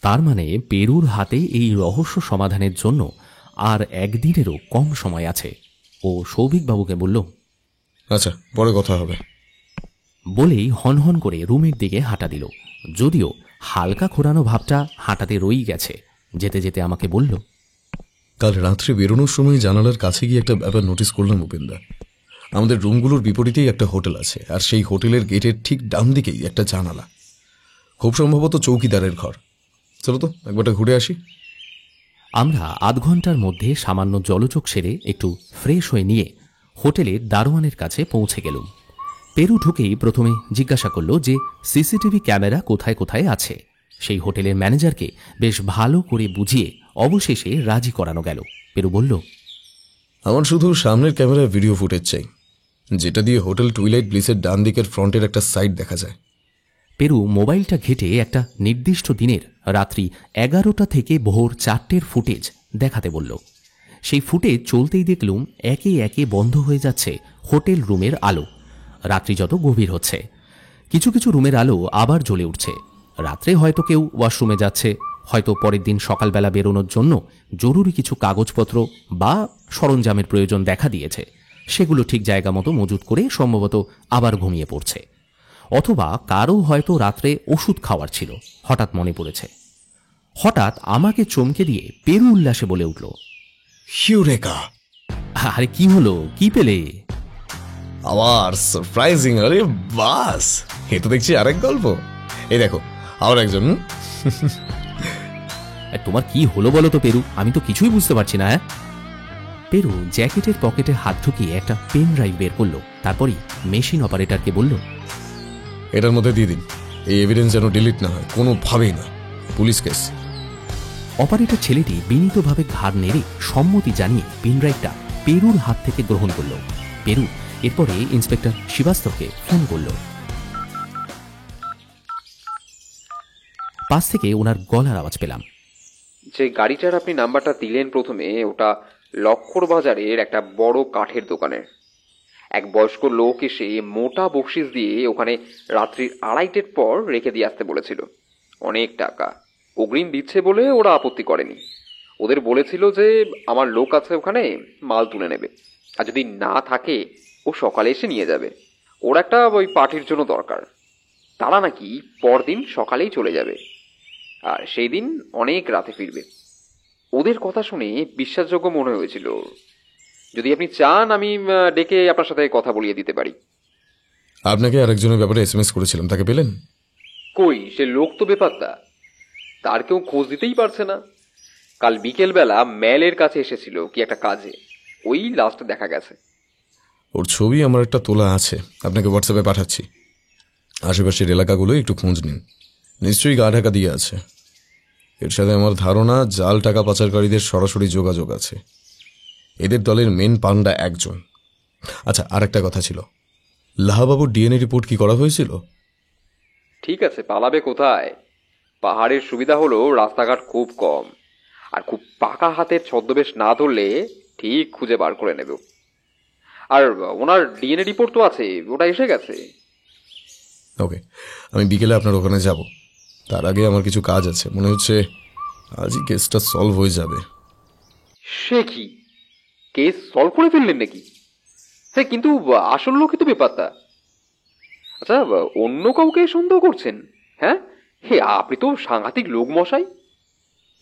[SPEAKER 1] তার মানে পেরুর হাতে এই রহস্য সমাধানের জন্য আর একদিনেরও কম সময় আছে। ও সৌভিকবাবুকে বলল,
[SPEAKER 2] আচ্ছা, পরে কথা হবে।
[SPEAKER 1] বলেই হনহন করে রুমের দিকে হাঁটা দিল। যদিও হালকা খোরানো ভাবটা হাঁটাতে রয়েই গেছে। যেতে যেতে আমাকে বলল,
[SPEAKER 2] কাল রাত্রে বেরোনোর সময় জানালার কাছে গিয়ে একটা ব্যাপার নোটিস করলাম উপেন্দা। আমাদের রুমগুলোর বিপরীতেই একটা হোটেল আছে, আর সেই হোটেলের গেটের ঠিক ডান দিকেই একটা জানালা। খুব সম্ভবত চৌকিদারের ঘর। চলো তো একবারটা ঘুরে আসি।
[SPEAKER 1] আমরা আধ ঘন্টার মধ্যে সামান্য জলযোগ সেরে একটু ফ্রেশ হয়ে নিয়ে হোটেলের দারোয়ানের কাছে পৌঁছে গেলুম। পেরু ঢুকেই প্রথমে জিজ্ঞাসা করল যে সিসিটিভি ক্যামেরা কোথায় কোথায় আছে। সেই হোটেলের ম্যানেজারকে বেশ ভালো করে বুঝিয়ে অবশেষে রাজি করানো গেল। পেরু বলল,
[SPEAKER 2] আমার শুধু সামনের ক্যামেরায় ভিডিও ফুটেজ চাই, যেটা দিয়ে হোটেল টুইলাইট ব্লিসের ডান দিকের ফ্রন্টের একটা সাইড দেখা যায়।
[SPEAKER 1] পেরু মোবাইলটা ঘেটে একটা নির্দিষ্ট দিনের রাত্রি 11টা থেকে ভোর 4টের ফুটেজ দেখাতে বলল। সেই ফুটেজ চলতেই দেখলুম একে একে বন্ধ হয়ে যাচ্ছে হোটেল রুমের আলো। রাত্রি যত গভীর হচ্ছে, কিছু কিছু রুমের আলো আবার জ্বলে উঠছে। রাত্রে হয়তো কেউ ওয়াশরুমে যাচ্ছে, হয়তো পরের দিন সকালবেলা বেরোনোর জন্য জরুরি কিছু কাগজপত্র বা সরঞ্জামের প্রয়োজন দেখা দিয়েছে। সেগুলো ঠিক জায়গা মতো মজুত করে সম্ভবত আবার ঘুমিয়ে পড়ছে। অথবা কারও হয়তো রাত্রে ওষুধ খাওয়ার ছিল, হঠাৎ মনে পড়েছে। হঠাৎ আমাকে চমকে দিয়ে পেরু উল্লাসে বলে উঠল,
[SPEAKER 2] হিউরেকা!
[SPEAKER 1] আরে কি হলো, কি পেলে?
[SPEAKER 2] আবার সারপ্রাইজিং! আরে বাস, এ তো দেখছি আরেক গল্প। এই দেখো, আবার একজন।
[SPEAKER 1] তোমার কি হলো বলো তো পেরু, আমি তো কিছুই বুঝতে পারছি না। পেরু জ্যাকেটের পকেটে হাত ঢুকিয়ে একটা পেন ড্রাইভ বের করলো। তারপরই মেশিন অপারেটরকে বলল,
[SPEAKER 2] এটার মধ্যে দিয়ে দিন, এই এভিডেন্স যেন ডিলিট না হয়, কোনোভাবেই না, পুলিশ কেস।
[SPEAKER 1] অপারেটর ছেলেটি বিনীতভাবে ঘাড় নেড়ে সম্মতি জানিয়ে পেন ড্রাইভটা পেরুর হাত থেকে গ্রহণ করল। পেরু এরপরে ইন্সপেক্টর শ্রীবাস্তবকে ফোন করল। পাশ থেকে ওনার গলার আওয়াজ পেলাম।
[SPEAKER 3] যে গাড়িটার আপনি নাম্বারটা দিলেন প্রথমে, ওটা লক্ষ্মর বাজারের একটা বড় কাঠের দোকানের। এক বয়স্ক লোক এসে মোটা বকশিস দিয়ে ওখানে রাত্রির 2:30টার পর রেখে দিয়ে আসতে বলেছিল। অনেক টাকা অগ্রিম দিচ্ছে বলে ওরা আপত্তি করেনি। ওদের বলেছিল যে আমার লোক আছে ওখানে, মাল তুলে নেবে, আর যদি না থাকে ও সকালে এসে নিয়ে যাবে। ওর একটা ওই পার্টির জন্য দরকার। তারা নাকি পরদিন সকালেই চলে যাবে, আর সেই দিন অনেক রাতে ফিরবে। ওদের কথা শুনে বিশ্বাসযোগ্য মনে হয়েছিল। যদি আপনি চান আমি ডেকে আপনার সাথে কথা বলিয়ে দিতে পারি।
[SPEAKER 2] আপনাকে আরেকজনের ব্যাপারে এসএমএস করেছিলাম, তাকে পেলেন?
[SPEAKER 3] কই, সে লোক তো বেপাত্তা, তার কেউ খোঁজ দিতেই পারছে না। কাল বিকেলবেলা ম্যালের কাছে এসেছিল কি একটা কাজে, ওই লাস্ট দেখা গেছে।
[SPEAKER 2] ওর ছবি আমার একটা তোলা আছে, আপনাকে হোয়াটসঅ্যাপে পাঠাচ্ছি। আশেপাশের এলাকাগুলো একটু খোঁজ নিন, নিশ্চয়ই গা ঢাকা দিয়ে আছে। এর সাথে আমার ধারণা জাল টাকা পাচারকারীদের সরাসরি যোগাযোগ আছে। এদের দলের মেন পান্ডা একজন। আচ্ছা, আর একটা কথা ছিল, লাহাবাবুর ডিএনএ রিপোর্ট কি করা হয়েছিল?
[SPEAKER 3] ঠিক আছে, পালাবে কোথায়? পাহাড়ের সুবিধা হলো রাস্তাঘাট খুব কম, আর খুব পাকা হাতের ছদ্মবেশ না ধরলে ঠিক খুঁজে বার করে নেব। আর ওনার ডিএনএ রিপোর্ট তো আছে, ওটা এসে গেছে।
[SPEAKER 2] ওকে, আমি বিকেলে আপনার ওখানে যাব। তার আগে আমার কিছু কাজ আছে, মনে হচ্ছে আজই কেসটা সলভ হয়ে যাবে।
[SPEAKER 3] সে কি, কেস সলভ করে ফেললেন নাকি? হ্যাঁ, কিন্তু আসল লোকই তো বেপাত্তা। আচ্ছা, অন্য কাউকে সন্দেহ করছেন? হ্যাঁ, হে আপনি তো সাংঘাতিক লোক মশাই।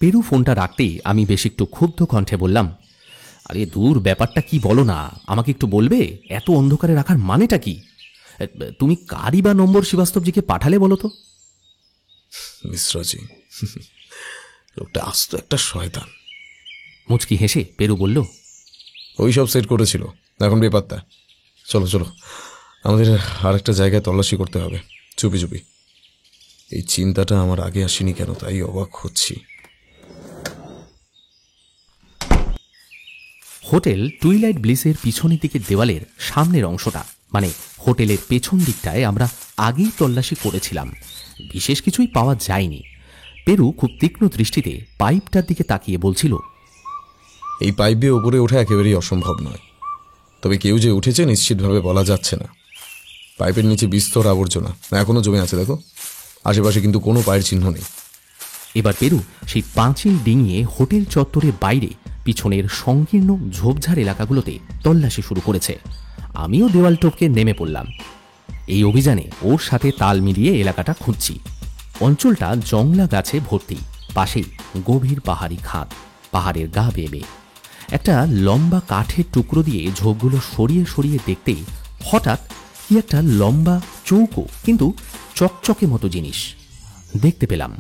[SPEAKER 1] পেরু ফোনটা রাখতেই আমি বেশ একটু ক্ষুব্ধ কণ্ঠে বললাম, আরে দূর, ব্যাপারটা কি বলো না, আমাকে একটু বলবে? এত অন্ধকারে রাখার মানেটা কি? তুমি কারই বা নম্বর শ্রীবাস্তবজিকে পাঠালে বলো তো?
[SPEAKER 2] মিশ্রজি, লোকটা আস্ত একটা শয়তান।
[SPEAKER 1] মুচকি হেসে পেরু বলল,
[SPEAKER 2] ওই সব সেট করেছিল, এখন বেপাত্তা। চলো চলো, আমাদের আর একটা জায়গায় তল্লাশি করতে হবে, চুপি চুপি। এই চিন্তাটা আমার আগে আসেনি কেন, তাই অবাক হচ্ছি।
[SPEAKER 1] হোটেল টুইলাইট ব্লিসের পিছনের দিকের দেওয়ালের সামনের অংশটা, মানে হোটেলের পেছন দিকটায় আমরা আগেই তল্লাশি করেছিলাম। বিশেষ কিছুই পাওয়া যায়নি। পেরু খুব তীক্ষ্ণ দৃষ্টিতে পাইপটার দিকে তাকিয়ে বলছিল,
[SPEAKER 2] এই পাইপ দিয়ে ওপরে ওঠা একেবারেই অসম্ভব নয়, তবে কেউ যে উঠেছে নিশ্চিতভাবে বলা যাচ্ছে না। পাইপের নিচে বিস্তর আবর্জনা এখনো জমে আছে, দেখো। আশেপাশে কিন্তু কোনো পায়ের চিহ্ন নেই।
[SPEAKER 1] এবার পেরু সেই পাঁচিল ডিঙিয়ে হোটেল চত্বরের বাইরে পিছনের সংকীর্ণ ঝোপঝাড় এলাকাগুলোতে তল্লাশি শুরু করেছে। আমিও দেওয়াল টপকে নেমে পড়লাম। এই অভিযানে ওর সাথে তাল মিলিয়ে এলাকাটা খুঁজছি। অঞ্চলটা জংলা গাছে ভর্তি, পাশেই গভীর পাহাড়ি খাদ, পাহাড়ের গা বেয়ে বেয়ে। একটা লম্বা কাঠের টুকরো দিয়ে ঝোপগুলো সরিয়ে সরিয়ে দেখতেই হঠাৎ কি একটা লম্বা চৌকো কিন্তু চকচকে মতো জিনিস দেখতে পেলাম।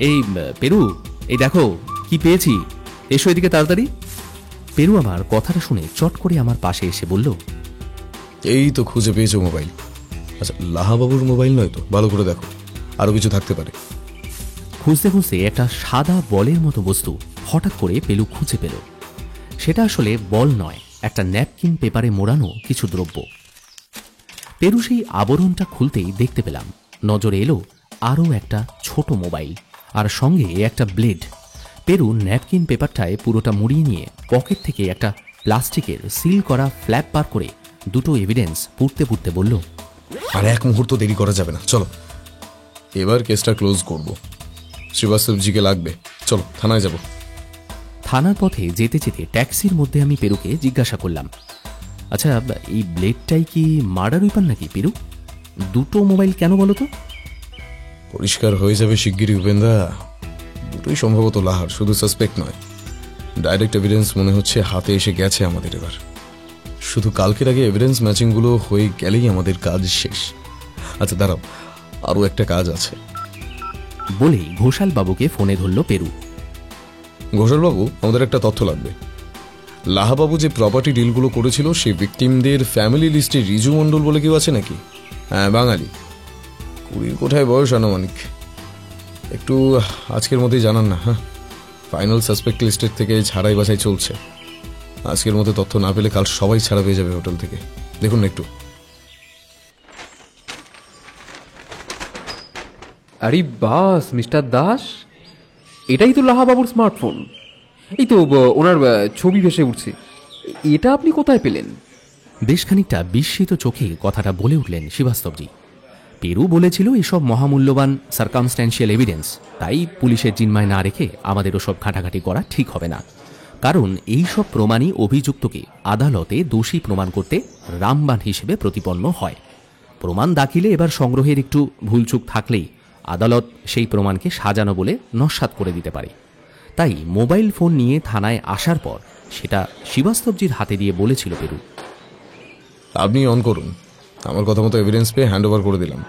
[SPEAKER 1] এই পেরু, এই দেখো কি পেয়েছি, এসো এদিকে তাড়াতাড়ি। পেরু আমার কথাটা শুনে চট করে আমার পাশে এসে বলল,
[SPEAKER 2] এই তো খুঁজে পেয়েছো মোবাইল। আচ্ছা, লাহাবাবুর মোবাইল নয় তো? ভালো করে দেখো, আরো কিছু থাকতে পারে।
[SPEAKER 1] খুঁজতে খুঁজতে একটা সাদা বলের মতো বস্তু হঠাৎ করে পেলু খুঁজে পেল। সেটা আসলে বল নয়, একটা ন্যাপকিন পেপারে মোড়ানো কিছু দ্রব্য। পেরু সেই আবরণটা খুলতেই দেখতে পেলাম নজরে এলো আরও একটা ছোট মোবাইল আর সঙ্গে একটা ব্লেড। পেরু ন্যাপকিন পেপারটায় পুরোটা মুড়িয়ে নিয়ে পকেট থেকে একটা প্লাস্টিকের সিল করা ফ্ল্যাপ বার করে দুটো এভিডেন্স পুড়তে পুড়তে বলল,
[SPEAKER 2] আর এক মুহূর্ত দেরি করা যাবে না, চলো এবার কেসটা ক্লোজ করব। শ্রীবাস্তবজিকে লাগবে, চলো থানায় যাব।
[SPEAKER 1] থানার পথে যেতে যেতে ট্যাক্সির মধ্যে আমি পেরুকে জিজ্ঞাসা করলাম, আচ্ছা এই ব্লেডটাই কি মার্ডার ওয়েপন নাকি পেরু? দুটো মোবাইল কেন বলো তো?
[SPEAKER 2] পরিষ্কার হয়ে যাবে শিগগিরই উপেন্দা। দুটোই সম্ভবত লাহার, শুধু সাসপেক্ট নয়, ডাইরেক্ট এভিডেন্স মনে হচ্ছে হাতে এসে গেছে আমাদের। এবার শুধু কালকের আগে এভিডেন্স ম্যাচিংগুলো হয়ে গেলেই আমাদের কাজ শেষ। আচ্ছা দাঁড়াও, আরও একটা কাজ আছে।
[SPEAKER 1] বলেই ঘোষাল বাবুকে ফোনে ধরল পেরু।
[SPEAKER 2] ঘোষালবাবু, আমাদের একটা তথ্য লাগবে। লাহাবাবু যে প্রপার্টি ডিলগুলো করেছিল সেই ভিকটিমদের ফ্যামিলি লিস্টে রিজু মণ্ডল বলে কেউ আছে নাকি? হ্যাঁ, বাঙালি, 20 কোঠায় বয়স আনুমানিক। একটু আজকের মধ্যেই জানান না। হ্যাঁ, ফাইনাল সাসপেক্ট লিস্টের থেকে ছাড়াই বাছাই চলছে। আজকের মধ্যে তথ্য না পেলে কাল সবাই ছাড়া পেয়ে যাবে হোটেল থেকে। দেখুন না একটু।
[SPEAKER 6] আরে বাস মিস্টার দাস, এটাই তো লাহাবাবুর স্মার্টফোন। এই তো ওনার ছবি ভেসে উঠছে। এটা আপনি কোথায় পেলেন?
[SPEAKER 1] বেশ খানিকটা বিস্মিত চোখে কথাটা বলে উঠলেন শ্রীবাস্তবজি। পেরু বলেছিল এসব মহামূল্যবান সার্কামস্ট্যান্সিয়াল এভিডেন্স, তাই পুলিশের জিম্মায় না রেখে আমাদের ওসব ঘাঁটাঘাঁটি করা ঠিক হবে না। কারণ এই সব প্রমাণই অভিযুক্তকে আদালতে দোষী প্রমাণ করতে রামবাণ হিসেবে প্রতিপন্ন হয়। প্রমাণ দাখিলে এবার সংগ্রহের একটু ভুলচুক থাকলেই আদালত সেই প্রমাণকে সাজানো বলে নস্যাৎ করে দিতে পারে। তাই মোবাইল ফোন নিয়ে থানায় আসার পর সেটা শ্রীবাস্তবজির হাতে দিয়ে বলেছিল পেরু,
[SPEAKER 2] আপনি অন করুন। আমার কথা মতো এভিডেন্স পেয়ে হ্যান্ড ওভার করে দিলাম।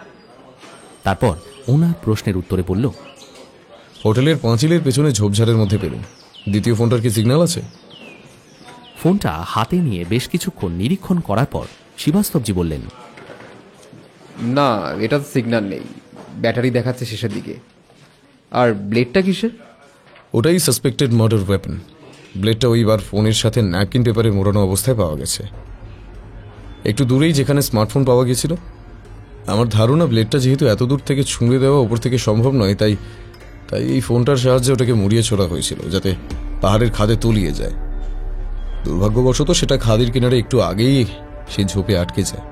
[SPEAKER 1] তারপর ওনার প্রশ্নের উত্তরে বলল,
[SPEAKER 2] হোটেলের পাঁচিলের পেছনে ঝোপঝাড়ের মধ্যে পেলুম। দ্বিতীয় ফোনটার কি সিগন্যাল আছে?
[SPEAKER 1] ফোনটা হাতে নিয়ে বেশ কিছুক্ষণ নিরীক্ষণ করার পর শ্রীবাস্তবজি বললেন,
[SPEAKER 6] না, এটা সিগন্যাল নেই, ব্যাটারি দেখাচ্ছে শেষের দিকে। আর ব্লেডটা কিসের?
[SPEAKER 2] ওটাই সাসপেক্টেড মার্ডার ওয়েপন। ব্লেডটা ওইবার ফোনের সাথে ন্যাপকিন পেপারে মোড়ানো অবস্থায় পাওয়া গেছে, একটু দূরেই যেখানে স্মার্টফোন পাওয়া গেছিল। আমার ধারণা ব্লেডটা যেহেতু এত দূর থেকে ছুঁড়ে দেওয়া ওপর থেকে সম্ভব নয়, তাই এই ফোনটার সাহায্যে ওটাকে মুড়িয়ে ছোড়া হয়েছিল যাতে পাহাড়ের খাদে তলিয়ে যায়। দুর্ভাগ্যবশত সেটা খাদের কিনারে একটু আগেই সেই ঝোপে আটকে যায়।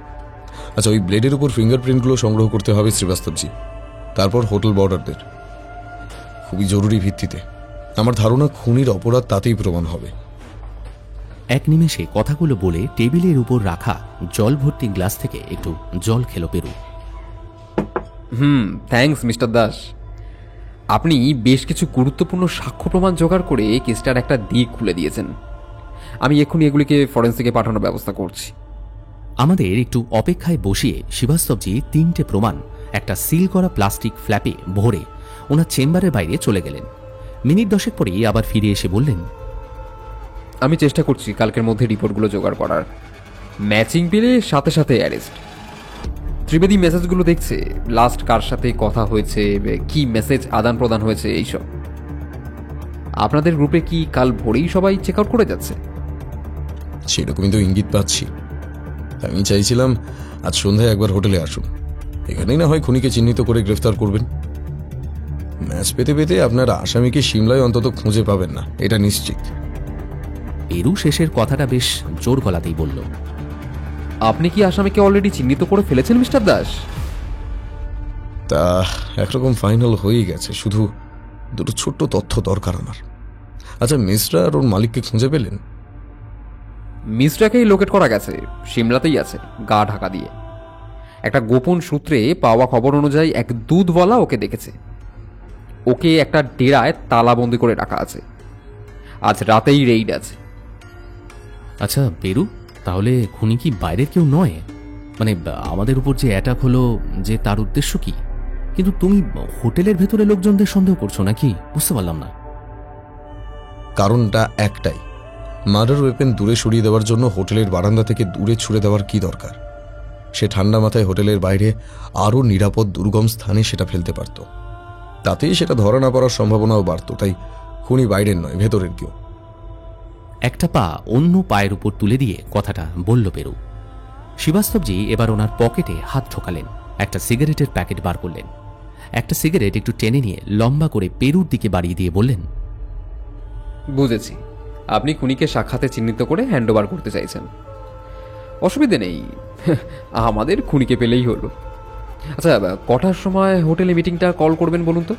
[SPEAKER 2] আচ্ছা, ওই ব্লেডের উপর ফিঙ্গারপ্রিন্টগুলো সংগ্রহ করতে হবে শ্রীবাস্তবজি, তারপর হোটেল বর্ডারদের, খুবই জরুরি ভিত্তিতে। আমার ধারণা খুনির অপরাধ তাতেই প্রমাণ হবে।
[SPEAKER 1] এক নিমেষে কথাগুলো বলে টেবিলের উপর রাখা জল ভর্তি গ্লাস থেকে একটু জল খেলো পেরু।
[SPEAKER 6] Thanks mister Das. আপনি বেশ কিছু গুরুত্বপূর্ণ সাক্ষ্য প্রমাণ জোগাড় করে কেসটার একটা দিক খুলে দিয়েছেন। আমি এক্ষুনি এগুলিকে ফরেন্সিকে পাঠানোর ব্যবস্থা করছি।
[SPEAKER 1] আমাদের একটু অপেক্ষায় বসিয়ে শ্রীবাস্তবজি 3টে প্রমাণ একটা সিল করা প্লাস্টিক ফ্ল্যাপে ভরে ওনার চেম্বারের বাইরে চলে গেলেন। মিনিট 10 পরেই আবার ফিরে এসে বললেন,
[SPEAKER 6] আমি চেষ্টা করছি কালকের মধ্যে রিপোর্টগুলো জোগাড় করার। ম্যাচিং পেলে সাথে সাথে অ্যারেস্ট। ত্রিবেদী মেসেজগুলো দেখছে, লাস্ট কার সাথে কথা হয়েছে, কি মেসেজ আদান প্রদান হয়েছে, এইসব। আপনাদের গ্রুপে কি কাল ভোরেই সবাই চেক আউট করে যাচ্ছে?
[SPEAKER 2] সেরকমই তো ইঙ্গিত পাচ্ছি। আমি চাইছিলাম আজ সন্ধ্যায় একবার হোটেলে আসুন, এখানেই না হয় খুনিকে চিহ্নিত করে গ্রেফতার করবেন। ম্যাচ পেতে পেতে আপনার আসামিকে সিমলায় অন্তত খুঁজে পাবেন না, এটা নিশ্চিত।
[SPEAKER 1] পেরু শেষের কথাটা বেশ জোর গলাতেই বলল।
[SPEAKER 6] আপনি কি আসামিকে অলরেডি চিহ্নিত করে ফেলেছেন মিস্টার দাস?
[SPEAKER 2] তা একরকম ফাইনাল হয়েই গেছে, শুধু দুটো ছোট্ট তথ্য দরকার আমার। আচ্ছা, মিশ্রা আর ওর মালিককে খুঁজে পেলেন?
[SPEAKER 6] মিস্ট্রাকেই লোকেট করা গেছে, সিমলাতেই আছে, গা ঢাকা দিয়ে। একটা গোপন সূত্রে পাওয়া খবর অনুযায়ী এক দুধওয়ালা ওকে দেখেছে। ওকে একটা ডেরায় তালাবন্দি করে রাখা আছে। আজ রাতেই রেইড আছে।
[SPEAKER 1] আচ্ছা পেরু, তাহলে খুনি কি বাইরের কেউ নয়? মানে আমাদের উপর যে অ্যাটাক হলো, যে তার উদ্দেশ্য কি? কিন্তু তুমি হোটেলের ভেতরে লোকজনদের সন্দেহ করছো নাকি? বুঝতে পারলাম না।
[SPEAKER 2] কারণটা একটাই, মার্ডার ওয়েপেন দূরে সরিয়ে দেওয়ার জন্য হোটেলের বারান্দা থেকে দূরে ছুড়ে দেওয়ার কি দরকার? সে ঠান্ডা মাথায় হোটেলের বাইরে আরও নিরাপদ দুর্গম স্থানে সেটা ফেলতে পারত। তাতেই সেটা ধরা না পড়ার সম্ভাবনাও বাড়ত। তাই খুনি বাইরের নয়, ভেতরের কেউ।
[SPEAKER 1] একটা পা অন্য পায়ের উপর তুলে দিয়ে কথাটা বলল পেরু। শ্রীবাস্তবজি এবার ওনার পকেটে হাত ঢোকালেন, একটা সিগারেটের প্যাকেট বার করলেন। একটা সিগারেট একটু টেনে নিয়ে লম্বা করে পেরুর দিকে বাড়িয়ে দিয়ে বললেন,
[SPEAKER 6] বুঝেছি, আপনি খুনিকে সাক্ষাতে চিহ্নিত করে হ্যান্ডওভার করতে চাইছেন। অসুবিধে নেই, আমাদের খুনিকে পেলেই হলো। আচ্ছা, কটার সময় হোটেলে মিটিংটা কল করবেন বলুন তো?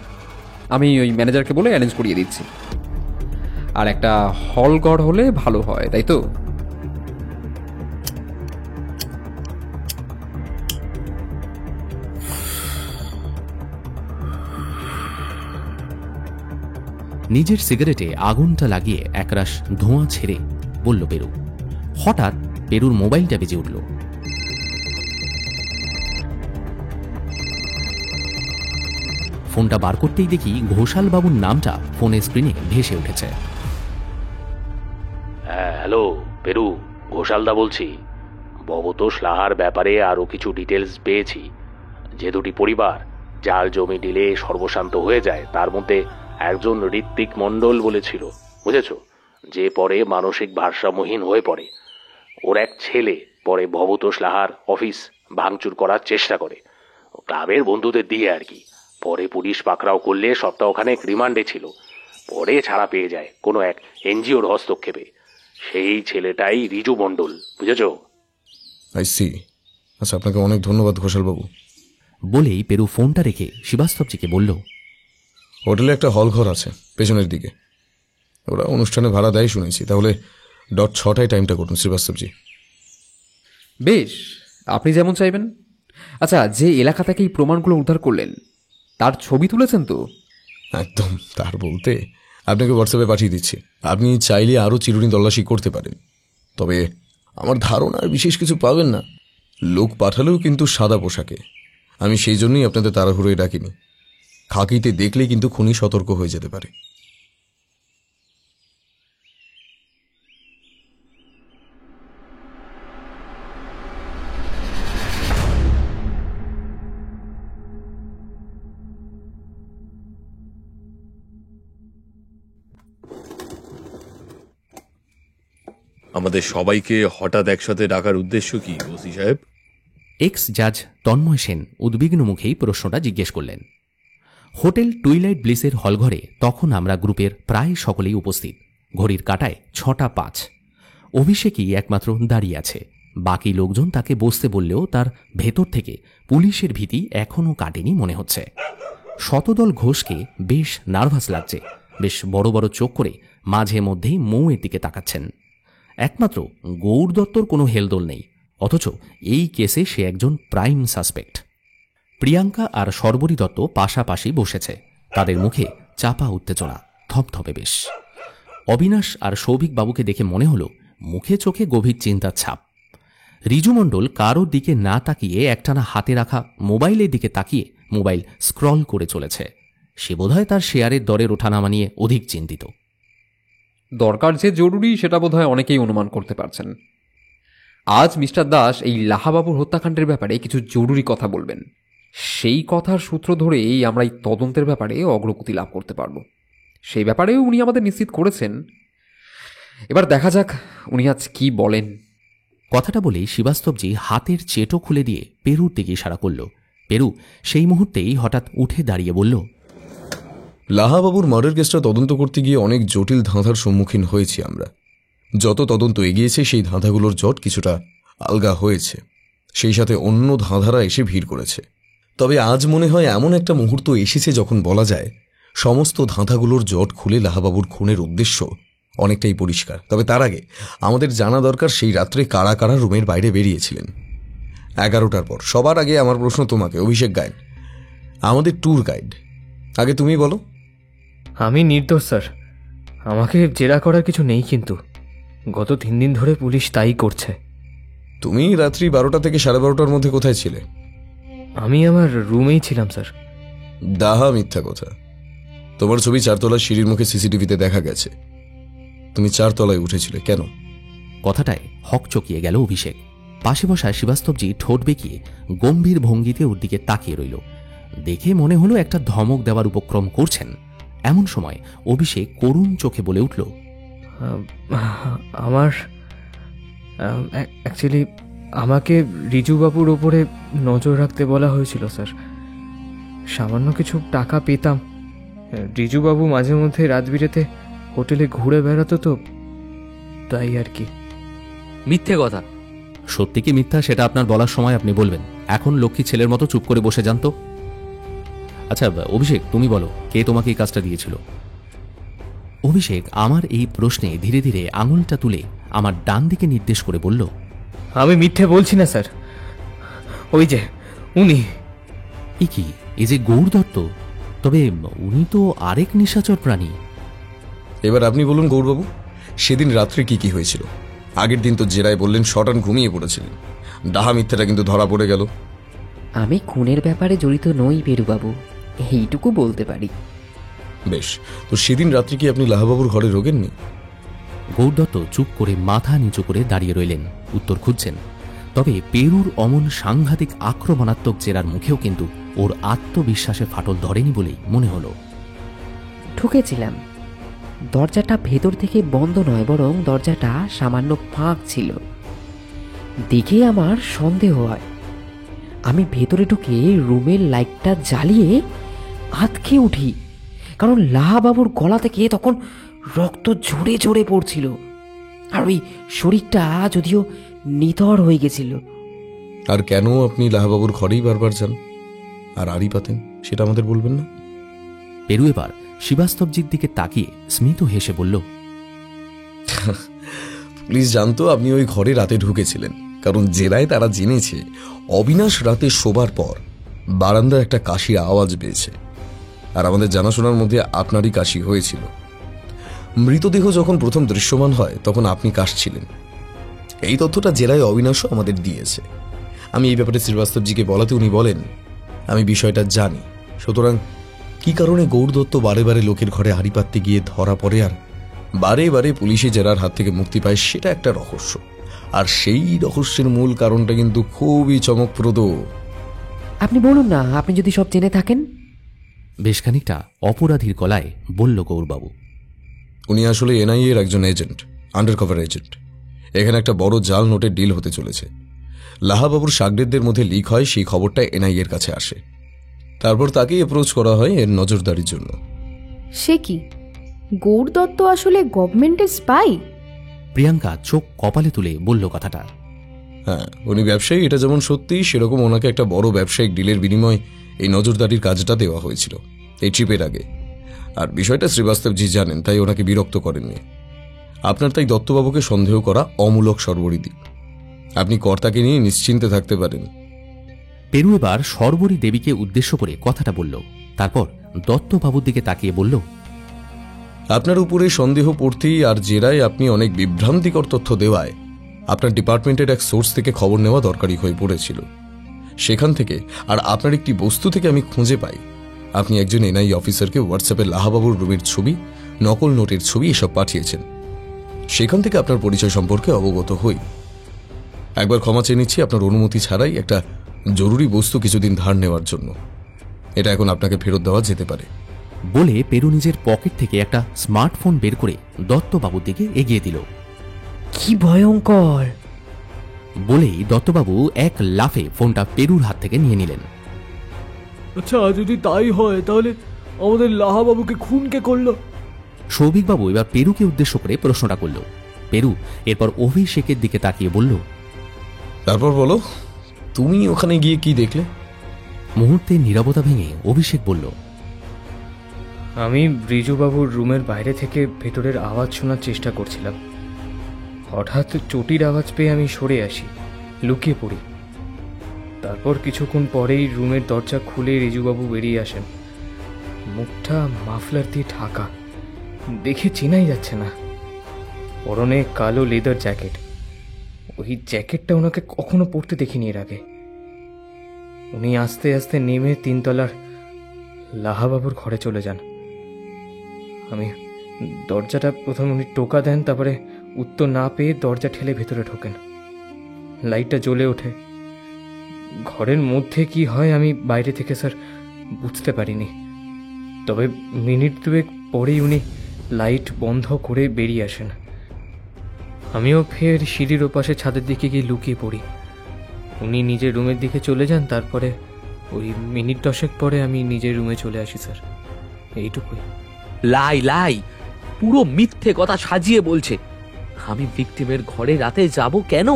[SPEAKER 6] আমি ওই ম্যানেজারকে বলে অ্যারেঞ্জ করিয়ে দিচ্ছি। আর একটা হল ঘর হলে ভালো হয়, তাই তো?
[SPEAKER 1] নিজের সিগারেটে আগুনটা লাগিয়ে একরাশ ধোঁয়া ছেড়ে বলল পেরু। হঠাৎ পেরুর মোবাইলটা বেজে উঠল। ফোনটা বার করতেই দেখি ঘোষাল বাবুর নামটা ফোনের স্ক্রিনে ভেসে উঠেছে।
[SPEAKER 4] হ্যাঁ, হ্যালো পেরু, ঘোষালদা বলছি। ভবতোষ লাহার ব্যাপারে আরও কিছু ডিটেলস পেয়েছি। যে দুটি পরিবার জাল জমি ডিলে সর্বশান্ত হয়ে যায়, তার মধ্যে একজন ঋত্বিক মণ্ডল বলেছিল, বুঝেছ, যে পরে মানসিক ভারসাম্যহীন হয়ে পড়ে। ওর এক ছেলে পরে ভবতোষ লাহার অফিস ভাঙচুর করার চেষ্টা করে, ক্লাবের বন্ধুদের দিয়ে আর কি। পরে পুলিশ পাকড়াও করলে সপ্তাহখানেক রিমান্ডে ছিল, পরে ছাড়া পেয়ে যায় কোনো এক এনজিওর হস্তক্ষেপে। সেই ছেলেটাই রিজু মণ্ডল, বুঝেছ?
[SPEAKER 2] I see. আচ্ছা, আপনাকে অনেক ধন্যবাদ ঘোষালবাবু।
[SPEAKER 1] বলেই পেরু ফোনটা রেখে শ্রীবাস্তবজিকে বলল,
[SPEAKER 2] হোটেলে একটা হল ঘর আছে পেছনের দিকে, ওরা অনুষ্ঠানে ভাড়া দেয় শুনেছি। তাহলে 6টায় টাইমটা করুন শ্রীবাস্তবজি।
[SPEAKER 6] বেশ, আপনি যেমন চাইবেন। আচ্ছা, যে এলাকা থেকে এই প্রমাণগুলো উদ্ধার করলেন তার ছবি তুলেছেন তো?
[SPEAKER 2] একদম, তার বলতে আপনাকে হোয়াটসঅ্যাপে পাঠিয়ে দিচ্ছি। আপনি চাইলে আরও চিরুনি তল্লাশি করতে পারেন, তবে আমার ধারণা বিশেষ কিছু পাবেন না। লোক পাঠালেও কিন্তু সাদা পোশাকে। আমি সেই জন্যই আপনাদের তাড়াহুড়োয় ডাকিনি। খাকিতে দেখলেই কিন্তু খুনি সতর্ক হয়ে যেতে পারে।
[SPEAKER 11] আমাদের সবাইকে হঠাৎ একসাথে ডাকার উদ্দেশ্য কি ওসি সাহেব?
[SPEAKER 1] এক্স জাজ তন্ময় সেন উদ্বিগ্ন মুখেই প্রশ্নটা জিজ্ঞেস করলেন। হোটেল টুইলাইট ব্লিসের হলঘরে তখন আমরা গ্রুপের প্রায় সকলেই উপস্থিত। ঘড়ির কাঁটায় 6:05। অভিষেকই একমাত্র দাঁড়িয়ে আছে। বাকি লোকজন তাকে বসতে বললেও তার ভেতর থেকে পুলিশের ভীতি এখনও কাটেনি মনে হচ্ছে। শতদল ঘোষকে বেশ নার্ভাস লাগছে। বেশ বড় বড় চোখ করে মাঝে মধ্যেই মৌয়ের দিকে তাকাচ্ছেন। একমাত্র গৌর দত্তর কোনো হেলদোল নেই, অথচ এই কেসে সে একজন প্রাইম সাসপেক্ট। প্রিয়াঙ্কা আর শর্বরী দত্ত পাশাপাশি বসেছে, তাদের মুখে চাপা উত্তেজনা, থপথপে বেশ। অবিনাশ আর সৌভিক বাবুকে দেখে মনে হলো মুখে চোখে গভীর চিন্তার ছাপ। রিজু মণ্ডল কারোর দিকে না তাকিয়ে একটানা হাতে রাখা মোবাইলের দিকে তাকিয়ে মোবাইল স্ক্রল করে চলেছে। সে বোধহয় তার শেয়ারের দরের ওঠানামা নিয়ে অধিক চিন্তিত।
[SPEAKER 6] দরকার যে জরুরি সেটা বোধহয় অনেকেই অনুমান করতে পারছেন। আজ মিস্টার দাস এই লাহাবাবুর হত্যাকাণ্ডের ব্যাপারে কিছু জরুরি কথা বলবেন। সেই কথার সূত্র ধরেই আমরা এই তদন্তের ব্যাপারে অগ্রগতি লাভ করতে পারব। সেই ব্যাপারেও উনি আমাদের নিশ্চিত করেছেন। এবার দেখা যাক উনি আজ কি বলেন।
[SPEAKER 1] কথাটা বলেই শ্রীবাস্তবজি হাতের চেটো খুলে দিয়ে পেরুর দিকে ইশারা করল। পেরু সেই মুহূর্তেই হঠাৎ উঠে দাঁড়িয়ে বলল,
[SPEAKER 2] লাহাবাবুর মার্ডার কেসটা তদন্ত করতে গিয়ে অনেক জটিল ধাঁধার সম্মুখীন হয়েছি আমরা। যত তদন্ত এগিয়েছে সেই ধাঁধাগুলোর জট কিছুটা আলগা হয়েছে, সেই সাথে অন্য ধাঁধারা এসে ভিড় করেছে। তবে আজ মনে হয় এমন একটা মুহূর্ত এসেছে যখন বলা যায় সমস্ত ধাঁধাগুলোর জট খুলে লাহাবাবুর খুনের উদ্দেশ্য অনেকটাই পরিষ্কার। তবে তার আগে আমাদের জানা দরকার সেই রাত্রে কারা কারা রুমের বাইরে বেরিয়েছিলেন 11টার পর। সবার আগে আমার প্রশ্ন তোমাকে, অভিষেক গায়েন, আমাদের ট্যুর গাইড। আগে তুমি বলো।
[SPEAKER 10] আমি নির্দোষ স্যার, আমাকে জেরা করার কিছু নেই, কিন্তু গত 3 দিন ধরে পুলিশ তাই করছে।
[SPEAKER 2] তুমি রাত্রি 12টা থেকে 12:30টার মধ্যে কোথায় ছিলে?
[SPEAKER 10] আমি আমার রুমেই ছিলাম স্যার।
[SPEAKER 2] ডাহা মিথ্যা কথা। তোমার ছবি 4 তলার সিঁড়ির মুখে সিসিটিভিতে দেখা গেছে। তুমি 4 তলায় উঠেছিলে কেন?
[SPEAKER 1] কথাটায় হক চকিয়ে গেল অভিষেক। পাশে বসা শিবাস্তবজি ঠোঁট বেঁকিয়ে গম্ভীর ভঙ্গিতে ওর দিকে তাকিয়ে রইল। দেখে মনে হলো একটা ধমক দেওয়ার উপক্রম করছেন। এমন সময় অভিষেক করুণ চোখে বলে উঠল,
[SPEAKER 10] আমার অ্যাকচুয়ালি আমাকে রিজুবাবুর ওপরে নজর রাখতে বলা হয়েছিল স্যার। সামান্য কিছু টাকা পেতাম। রিজুবাবু মাঝে মধ্যে রাত বিরেতে হোটেলে ঘুরে বেড়াতো, তো তাই আর কি।
[SPEAKER 6] মিথ্যে কথা।
[SPEAKER 1] সত্যি কি মিথ্যা সেটা আপনার বলার সময় আপনি বলবেন। এখন লক্ষ্মী ছেলের মতো চুপ করে বসে জানতো। আচ্ছা অভিষেক, তুমি বলো, কে তোমাকে এই কাজটা দিয়েছিল? অভিষেক আমার এই প্রশ্নে ধীরে ধীরে আঙুলটা তুলে আমার ডান দিকে নির্দেশ করে বলল,
[SPEAKER 10] আমি মিথ্যে বলছি না স্যার, ওই যে উনি।
[SPEAKER 1] এ কি, এই যে গৌর দত্ত? তবে উনি তো আরেক নিশাচর প্রাণী।
[SPEAKER 2] এবার আপনি বলুন গৌরবাবু, সেদিন রাত্রে কি কি হয়েছিল? আগের দিন তো জেরায় বললেন শটান ঘুমিয়ে পড়েছিলেন। ডাহা মিথ্যাটা কিন্তু ধরা পড়ে গেল।
[SPEAKER 3] আমি খুনের ব্যাপারে জড়িত নই পেরুবাবু, এইটুকু বলতে পারি।
[SPEAKER 2] বেশ, তো সেদিন রাত্রে কি আপনি লাহাবাবুর ঘরে ঢোকেননি?
[SPEAKER 1] গৌরদত্ত চুপ করে মাথা নিচু করে দাঁড়িয়ে রইলেন, উত্তর খুঁজছেন। তবে পেরুর অমন সাংঘাতিক আক্রমণাত্মক জেরার মুখেও কিন্তু ওর আত্মবিশ্বাসে ফাটল ধরেনি বলেই মনে হলো।
[SPEAKER 3] ঢুকেছিলাম। দরজাটা ভেতর থেকে বন্ধ নয়, বরং দরজাটা সামান্য ফাঁক ছিল। দেখে আমার সন্দেহ হয়। আমি ভেতরে ঢুকে রুমের লাইটটা জ্বালিয়ে আতকে উঠি, কারণ লাহাবাবুর গলা থেকে তখন রক্ত ঝরে ঝরে পড়ছিল, আর ওই শরীরটা যদিও নিথর হয়ে গেছিল।
[SPEAKER 2] আর কেন আপনি লাহাবাবুর ঘরেই বারবার যান আর আড়ি পাতেন সেটা আমাদের বলবেন না?
[SPEAKER 1] পেরু এবার শিবাস্তবজির দিকে তাকিয়ে স্মিত হেসে বলল,
[SPEAKER 2] পুলিশ জানতো আপনি ওই ঘরে রাতে ঢুকেছিলেন, কারণ জেরায় তারা জেনেছে অবিনাশ রাতে শোবার পর বারান্দায় একটা কাশির আওয়াজ পেয়েছে, আর আমাদের জানাশোনার মধ্যে আপনারই কাশি হয়েছিল। মৃতদেহ যখন প্রথম দৃশ্যমান হয় তখন আপনি কাশছিলেন। এই তথ্যটা জেরায় অবিনাশও আমাদের দিয়েছে। আমি এই ব্যাপারে শ্রীবাস্তবজিকে বলাতে উনি বলেন, আমি বিষয়টা জানি, সুতরাং কি কারণে গৌর দত্ত বারে বারে লোকের ঘরে হাঁড়ি পাততে গিয়ে ধরা পড়ে আর বারে বারে পুলিশে জেরার হাত থেকে মুক্তি পায়, সেটা একটা রহস্য। আর সেই রহস্যের মূল কারণটা কিন্তু খুবই চমকপ্রদ।
[SPEAKER 3] আপনি বলুন না, আপনি যদি সব জেনে থাকেন।
[SPEAKER 1] বেশ খানিকটা অপরাধীর গলায় বলল গৌরবাবু।
[SPEAKER 2] উনি আসলে এনআইএ এর একজন এজেন্ট, আন্ডারকভার এজেন্ট। এখানে একটা বড় জাল নোটের ডিল হতে চলেছে। লাহাবাবুর শাগরেদদের মধ্যে লিক হয়, সেই খবরটা এনআইএ এর কাছে আসে। তারপর তাকেই অ্যাপ্রোচ করা হয় এর নজরদারির জন্য।
[SPEAKER 5] সে কি, গৌর দত্ত আসলে গভর্নমেন্টের স্পাই?
[SPEAKER 1] প্রিয়াঙ্কা চোখ কপালে তুলে বলল কথাটা।
[SPEAKER 2] হ্যাঁ, উনি ব্যবসায়ী, এটা যেমন সত্যি, সেরকম ওনাকে একটা বড় ব্যবসায়িক ডিলের বিনিময়ে এই নজরদারির কাজটা দেওয়া হয়েছিল এই ট্রিপের আগে। আর বিষয়টা শ্রীবাস্তবজি জানেন, তাই ওনাকে বিরক্ত করেননি। আপনার তাই দত্তবাবুকে সন্দেহ করা অমূলক সর্বরিদি। আপনি কর্তাকে নিয়ে নিশ্চিন্তে থাকতে পারেন।
[SPEAKER 1] পেরু এবার সর্বরী দেবীকে উদ্দেশ্য করে কথাটা বলল। তারপর দত্তবাবুর দিকে তাকিয়ে বলল,
[SPEAKER 2] আপনার উপরে সন্দেহ পড়তেই আর জেরায় আপনি অনেক বিভ্রান্তিকর তথ্য দেওয়ায় আপনার ডিপার্টমেন্টের এক সোর্স থেকে খবর নেওয়া দরকারি হয়ে পড়েছিল। সেখান থেকে আর আপনার একটি বস্তু থেকে আমি খুঁজে পাই আপনি একজন এনআই অফিসারকে হোয়াটসঅ্যাপে লাহাবাবুর রুমের ছবি, নকল নোটের ছবি এসব পাঠিয়েছেন। সেখান থেকে আপনার পরিচয় সম্পর্কে অবগত হই। একবার ক্ষমা চেয়ে নিচ্ছি, আপনার অনুমতি ছাড়াই একটা জরুরি বস্তু কিছুদিন ধার নেওয়ার জন্য। এটা এখন আপনাকে ফেরত দেওয়া যেতে পারে।
[SPEAKER 1] বলে পেরু নিজের পকেট থেকে একটা স্মার্টফোন বের করে দত্তবাবুর দিকে এগিয়ে দিল।
[SPEAKER 3] কি ভয়ঙ্কর!
[SPEAKER 1] বলেই দত্তবাবু এক লাফে ফোনটা পেরুর হাত থেকে নিয়ে নিলেন।
[SPEAKER 10] আচ্ছা, যদি তাই হয় তাহলে আমাদের লাহাবাবুকে খুন কে করলো?
[SPEAKER 1] সৌভিকবাবু এবার পেরুকে উদ্দেশ্য করে প্রশ্নটা করল। পেরু এরপর অভিষেকের দিকে তাকিয়ে বলল,
[SPEAKER 2] তারপর বলো, তুমি ওখানে গিয়ে কি দেখলে?
[SPEAKER 1] মুহূর্তে নীরবতা ভেঙে অভিষেক বলল,
[SPEAKER 10] আমি রিজুবাবুর রুমের বাইরে থেকে ভেতরের আওয়াজ শোনার চেষ্টা করছিলাম। হঠাৎ চটির আওয়াজ পেয়ে আমি সরে আসি, লুকিয়ে পড়ি। তারপর কিছুক্ষণ পরেই রুমের দরজা খুলে রিজুবাবু বেরিয়ে আসেন। মুখটা মাফলার দিয়ে ঢাকা, দেখে চেনাই যাচ্ছে না। পরনে কালো লেদার জ্যাকেট। ওই জ্যাকেটটা ওনাকে কখনো পরতে দেখিনি এর আগে। উনি আস্তে আস্তে নেমে 3 তলার লাহাবাবুর ঘরে চলে যান। আমি দরজাটা প্রথমে উনি টোকা দেন, তারপরে উত্তর না পেয়ে দরজা ঠেলে ভেতরে ঢোকেন। লাইটটা জ্বলে ওঠে। ঘরের মধ্যে কি হয় আমি বাইরে থেকে স্যার বুঝতে পারিনি, তবে মিনিট 2 পরেই উনি লাইট বন্ধ করে বেরিয়ে আসেন। আমিও ফের সিঁড়ির ওপাশে ছাদের দিকে গিয়ে লুকিয়ে পড়ি। উনি নিজের রুমের দিকে চলে যান, তারপরে ওই মিনিট 10 পরে আমি নিজের রুমে চলে আসি স্যার, এইটুকুই।
[SPEAKER 12] লাই লাই, পুরো মিথ্যে কথা সাজিয়ে বলছে। আমি ভিকটিমের ঘরে রাতে যাব কেন?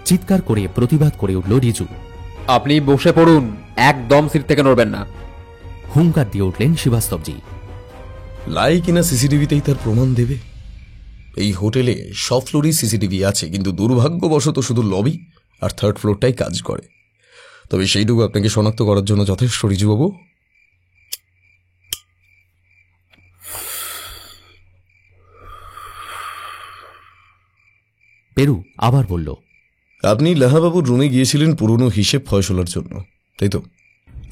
[SPEAKER 1] চিৎকার করে প্রতিবাদ করে উঠল রিজু।
[SPEAKER 6] আপনি বসে পড়ুন, একদম সিট থেকে নড়বেন না।
[SPEAKER 1] হুঙ্কার দিয়ে উঠলেন শ্রীবাস্তবজি।
[SPEAKER 2] লাই কিনা সিসিটিভিতেই তার প্রমাণ দেবে? এই হোটেলে সব ফ্লোরই সিসিটিভি আছে, কিন্তু দুর্ভাগ্যবশত শুধু লবি আর 3rd ফ্লোরটাই কাজ করে। তবে সেইটুকু আপনাকে শনাক্ত করার জন্য যথেষ্ট, রিজুবাবু।
[SPEAKER 1] পেরু আবার বলল,
[SPEAKER 2] আপনি লাহাবাবুর রুমে গিয়েছিলেন পুরনো হিসেব ফয়সলার জন্য, তাই তো?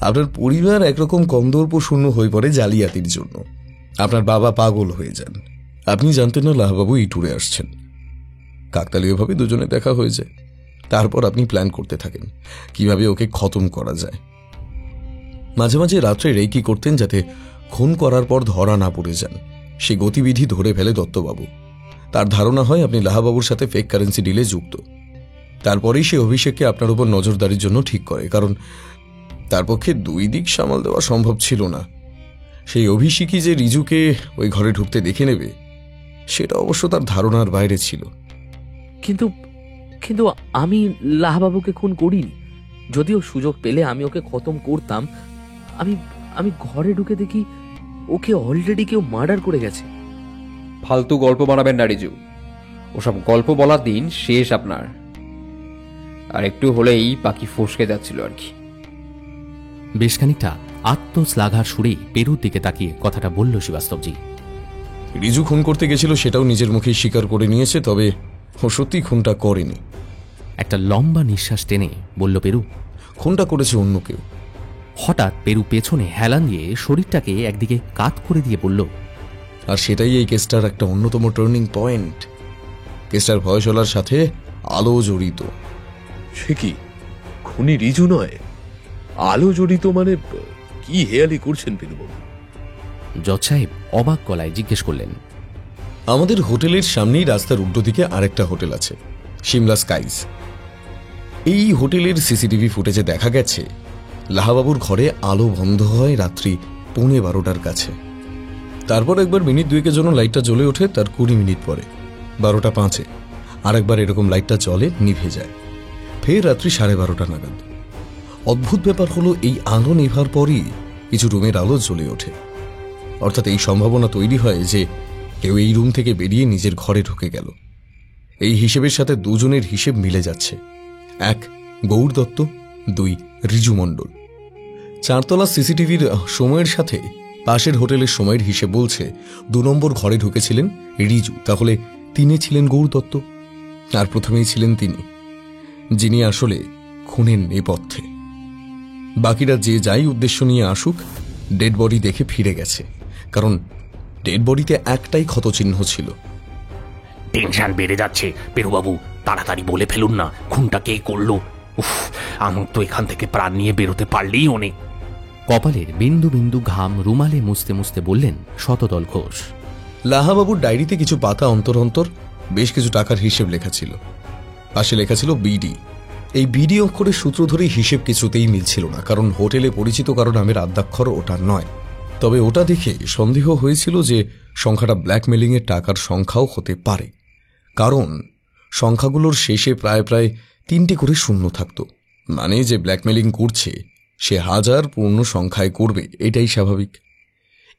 [SPEAKER 2] আপনার পরিবার একরকম কন্দর্পশূন্য হয়ে পড়ে জালিয়াতির জন্য। আপনার বাবা পাগল হয়ে যান। আপনি জানতেন না লাহাবাবু এই ট্যুরে আসছেন। কাকতালীয়ভাবে দুজনে দেখা হয়ে যায়। তারপর আপনি প্ল্যান করতে থাকেন কিভাবে ওকে খতম করা যায়। মাঝে মাঝে রাত্রে রেকি করতেন যাতে খুন করার পর ধরা না পড়ে যান। সে গতিবিধি ধরে ফেলে দত্তবাবু। তার ধারণা হয় আপনি লাহাবাবুর সাথে ফেক কারেন্সি ডিলে যুক্ত। তারপরেই সে অভিষেককে আপনার উপর নজরদারির জন্য ঠিক করে, কারণ তার পক্ষে 2 দিক সামাল দেওয়া সম্ভব ছিল না। সেই অভিষেকই যে রিজুকে ওই ঘরে ঢুকতে দেখে নেবে, সেটা অবশ্য তার ধারণার বাইরে ছিল।
[SPEAKER 12] কিন্তু কিন্তু আমি লাহাবাবুকে খুন করিনি। যদিও সুযোগ পেলে আমি ওকে খতম করতাম। আমি ঘরে ঢুকে দেখি ওকে অলরেডি কেউ মার্ডার করে গেছে।
[SPEAKER 6] ফালতু গল্প বানাবেন না রিজু, ওসব গল্প বলার দিন শেষ আপনার। আর একটু হলেই পাখি ফসকে যাচ্ছিল আর কি।
[SPEAKER 1] বেশ খানিকটা আত্মশ্লাঘার সুরে পেরুর দিকে তাকিয়ে কথাটা বলল শ্রীবাস্তবজি।
[SPEAKER 2] রিজু খুন করতে গেছিল সেটাও নিজের মুখেই স্বীকার করে নিয়েছে, তবে ও সত্যি খুনটা করেনি।
[SPEAKER 1] একটা লম্বা নিঃশ্বাস টেনে বলল পেরু,
[SPEAKER 2] খুনটা করেছে অন্য কেউ।
[SPEAKER 1] হঠাৎ পেরু পেছনে হেলান দিয়ে শরীরটাকে একদিকে কাত করে দিয়ে বলল,
[SPEAKER 2] আর সেটাই এই কেসটার একটা অন্যতম টার্নিং পয়েন্ট। কেসটার ফয়সলার সাথে আলো জড়িত।
[SPEAKER 11] সে কি খুনি রিজু নয়? আলো জড়িত মানে কি হেয়ালি করছেন পেরুবাবু?
[SPEAKER 1] জজ সাহেব অবাক গলায় জিজ্ঞেস করলেন।
[SPEAKER 2] আমাদের হোটেলের সামনেই রাস্তার উল্টো দিকে আরেকটা হোটেল আছে, সিমলা স্কাইজ। এই হোটেলের সিসিটিভি ফুটেজে দেখা গেছে লাহাবাবুর ঘরে আলো বন্ধ হয় রাত্রি 12:15 কাছে। তারপর একবার মিনিট 2 জন্য লাইটটা জ্বলে ওঠে, তার 20 মিনিট পরে 12:05 আরেকবার এরকম লাইটটা জ্বলে নিভে যায়, ফের রাত্রি 12:30 নাগাদ। অদ্ভুত ব্যাপার হলো এই আলো নেভার পরই কিছু রুমের আলো জ্বলে ওঠে। অর্থাৎ এই সম্ভাবনা তৈরি হয় যে কেউ এই রুম থেকে বেরিয়ে নিজের ঘরে ঢুকে গেল। এই হিসেবের সাথে দুজনের হিসেব মিলে যাচ্ছে। 1 গৌর দত্ত, 2 রিজু মণ্ডল। 4 তলা সিসিটিভির সময়ের সাথে পাশের হোটেলের সময়ের হিসেব বলছে 2 নম্বর ঘরে ঢুকেছিলেন রিজু, তাহলে 3 ছিলেন গৌর দত্ত। আর প্রথমেই ছিলেন তিনি, যিনি আসলে খুনের নেপথ্যে। বাকিরা যে যাই উদ্দেশ্য নিয়ে আসুক, ডেড বডি দেখে ফিরে গেছে, কারণ ডেড বডিতে একটাই ক্ষতচিহ্ন ছিল।
[SPEAKER 4] টেনশন বেড়ে যাচ্ছে পেরুবাবু, তাড়াতাড়ি বলে ফেলুন না খুনটা কে করলো। উফ, আমার তো এখান থেকে প্রাণ নিয়ে বেরোতে পারলেই অনেক।
[SPEAKER 1] কপালের বিন্দু বিন্দু ঘাম রুমালে মুছতে মুছতে বললেন শতদল ঘোষ।
[SPEAKER 2] লাহাবাবুর ডায়েরিতে কিছু পাতা অন্তর অন্তর বেশ কিছু টাকার হিসেব লেখা ছিল। পাশে লেখা ছিল বিডি, এই বিডি অক্ষরের সূত্র ধরেই হিসেব কিছুতেই মিলছিল না, কারণ হোটেলে পরিচিত কারো নামের আদ্যাক্ষর ওটা নয়। তবে ওটা দেখে সন্দেহ হয়েছিল যে সংখ্যাটা ব্ল্যাকমেলিংয়ের টাকার সংখ্যাও হতে পারে, কারণ সংখ্যাগুলোর শেষে প্রায় প্রায় 3টে করে শূন্য থাকত। মানে যে ব্ল্যাকমেলিং করছে সে 1000 পূর্ণ সংখ্যায় করবে, এটাই স্বাভাবিক।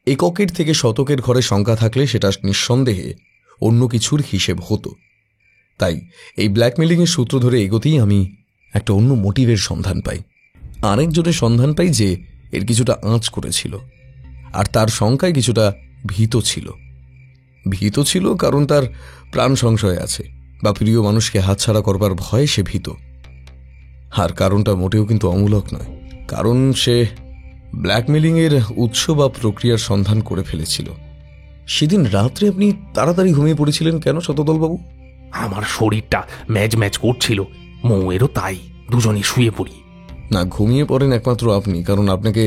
[SPEAKER 2] এককের থেকে শতকের ঘরে সংখ্যা থাকলে সেটা নিঃসন্দেহে অন্য কিছুর হিসেব হতো। তাই এই ব্ল্যাকমেলিংয়ের সূত্র ধরে এগোতেই আমি একটা অন্য মোটিভের সন্ধান পাই। আরেকজনের সন্ধান পাই যে এর কিছুটা আঁচ করেছিল, আর তার সংখ্যায় কিছুটা ভীত ছিল। ভীত ছিল কারণ তার প্রাণ সংশয় আছে, বা প্রিয় মানুষকে হাতছাড়া করবার ভয়ে সে ভীত। আর কারণটা মোটেও কিন্তু অমূলক নয়, কারণ সে ব্ল্যাকমেলিংয়ের উৎস বা প্রক্রিয়ার সন্ধান করে ফেলেছিল। সেদিন রাত্রে আপনি তাড়াতাড়ি ঘুমিয়ে পড়েছিলেন কেন শতদলবাবু?
[SPEAKER 4] আমার শরীরটা ম্যাজ ম্যাজ করছিল, মৌয়েরও তাই, দুজনে শুয়ে পড়ি।
[SPEAKER 2] না, ঘুমিয়ে পড়েন একমাত্র আপনি, কারণ আপনাকে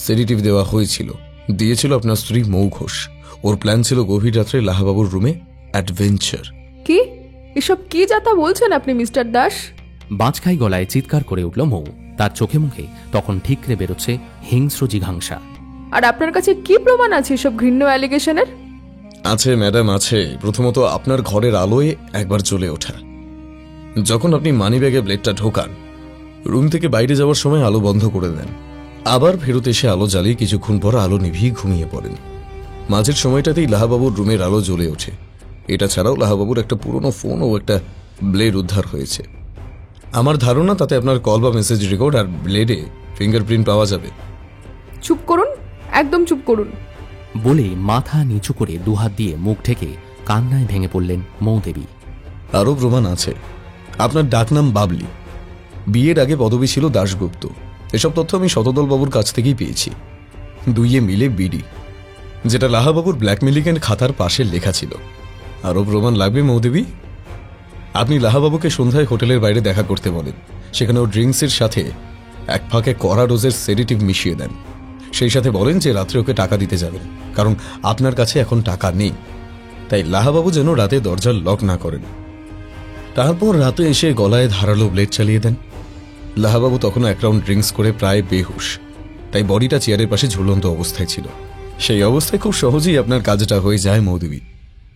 [SPEAKER 2] সেডেটিভ দেওয়া হয়েছিল, দিয়েছিল আপনার স্ত্রী মৌ ঘোষ। ওর প্ল্যান ছিল গভীর রাত্রে লাহাবাবুর রুমে অ্যাডভেঞ্চার।
[SPEAKER 5] কি এসব কি যাতা বলছেন আপনি মিস্টার দাস?
[SPEAKER 1] বাঁচখাই গলায় চিৎকার করে উঠল মৌ। তার চোখে মুখে তখন ঠিকরে বেরোচ্ছে হিংস্র জিঘাংসা।
[SPEAKER 5] আর আপনার কাছে কি প্রমাণ আছে এসব ঘৃণ্য অ্যালিগেশনের?
[SPEAKER 2] আছে ম্যাডাম, আছে। প্রথমত আপনার ঘরের আলোয় একবার জ্বলে ওঠা। যখন আপনি মানিব্যাগে ব্লেডটা ঢোকান, রুম থেকে বাইরে যাওয়ার সময় আলো বন্ধ করে দেন, আবার ফেরত এসে আলো জ্বালিয়ে কিছুক্ষণ পর আলো নিভিয়ে ঘুমিয়ে পড়েন। মাঝের সময়টাতেই লাহাবাবুর রুমের আলো জ্বলে ওঠে। এটা ছাড়াও লাহাবাবুর একটা পুরনো ফোন ও একটা ব্লেড উদ্ধার হয়েছে। আমার ধারণা তাতে আপনার কল বা মেসেজ রেকর্ড আর ব্লেডে ফিঙ্গারপ্রিন্ট পাওয়া যাবে।
[SPEAKER 5] চুপ করুন, একদম চুপ করুন
[SPEAKER 1] বলে মাথা নিচু করে দুহাত দিয়ে মুখ ঢেকে কান্নায় ভেঙে পড়লেন মৌদেবী।
[SPEAKER 2] আরও প্রমাণ আছে। আপনার ডাকনাম বাবলি, বিয়ের আগে পদবি ছিল দাশগুপ্ত। এসব তথ্য আমি শতদলবাবুর কাছ থেকেই পেয়েছি। দুইয়ে মিলে বিডি, যেটা লাহাবাবুর ব্ল্যাকমেলিংয়ের খাতার পাশে লেখা ছিল। আরও প্রমাণ লাগবে মৌদেবী? আপনি লাহাবাবুকে সন্ধ্যায় হোটেলের বাইরে দেখা করতে বলেন। সেখানেও ড্রিঙ্কসের সাথে এক ফাঁকে কড়া ডোজের সেডেটিভ মিশিয়ে দেন। সেই সাথে বলেন যে রাত্রে ওকে টাকা দিতে যাবেন, কারণ আপনার কাছে এখন টাকা নেই। তাই লাহাবাবু যেন রাতে দরজার লক না করেন। তারপর রাতে এসে গলায় ধারালো ব্লেড চালিয়ে দেন। লাহাবাবু তখনও এক রাউন্ড ড্রিঙ্কস করে প্রায় বেহুশ, তাই বডিটা চেয়ারের পাশে ঝুলন্ত অবস্থায় ছিল। সেই অবস্থায় খুব সহজেই আপনার কাজটা হয়ে যায় মৌদেবী।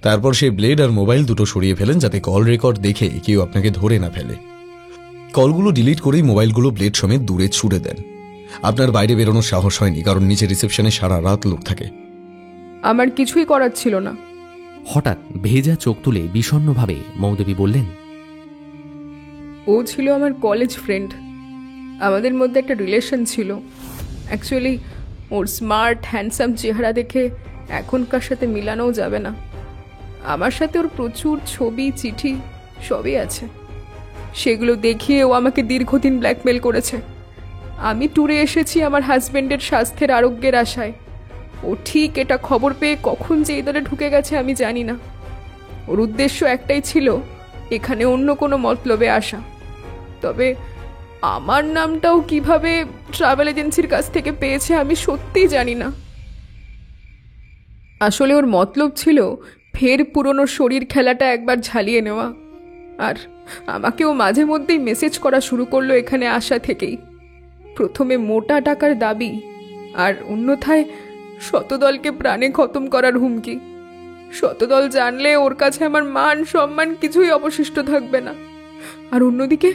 [SPEAKER 2] তারপর সেই ব্লেড আর মোবাইল দুটো সরিয়ে ফেলেন, যাতে কল রেকর্ড দেখে কেউ আপনাকে ধরে না ফেলে। কলগুলো ডিলিট করেই মোবাইলগুলো ব্লেড সমেত দূরে ছুড়ে দেন। আপনার বাইরে বেরোনোর সাহস হয়নি, কারণ নিচে রিসেপশনে সারা রাত লোক থাকে।
[SPEAKER 5] আমার কিছুই করার ছিল না।
[SPEAKER 1] হঠাৎ ভেজা চোখ তুলে বিষণ্ণভাবে মৌদেবী বললেন,
[SPEAKER 5] ও ছিল আমার কলেজ ফ্রেন্ড। আমাদের মধ্যে একটা রিলেশন ছিল। অ্যাকচুয়ালি ওর স্মার্ট হ্যান্ডসাম চেহারা দেখে এখনকার সাথে মিলানোও যাবে না। আমার সাথে ওর প্রচুর ছবি, চিঠি সবই আছে। সেগুলো দেখিয়ে ও আমাকে দীর্ঘদিন ব্ল্যাকমেল করেছে। আমি ট্যুরে এসেছি আমার হাজব্যান্ডের স্বাস্থ্যের আরোগ্যের আশায়। ও ঠিক এটা খবর পেয়ে কখন যে এই দলে ঢুকে গেছে আমি জানি না। ওর উদ্দেশ্য একটাই ছিল, এখানে অন্য কোনো মতলবে আসা। তবে আমার নামটাও কিভাবে ট্রাভেল এজেন্সির কাছ থেকে পেয়েছে আমি সত্যিই জানি না। আসলে ওর মতলব ছিল ফের পুরনো শরীর খেলাটা একবার ঝালিয়ে নেওয়া। আর আমাকেও মাঝে মধ্যেই মেসেজ করা শুরু করলো এখানে আসা থেকেই। প্রথমে মোটা টাকার দাবি, আর অন্যথায় শতদলকে প্রাণে খতম করার হুমকি। শতদল জানলে ওর কাছে আমার মান সম্মান কিছুই অবশিষ্ট থাকবে না। আর অন্যদিকে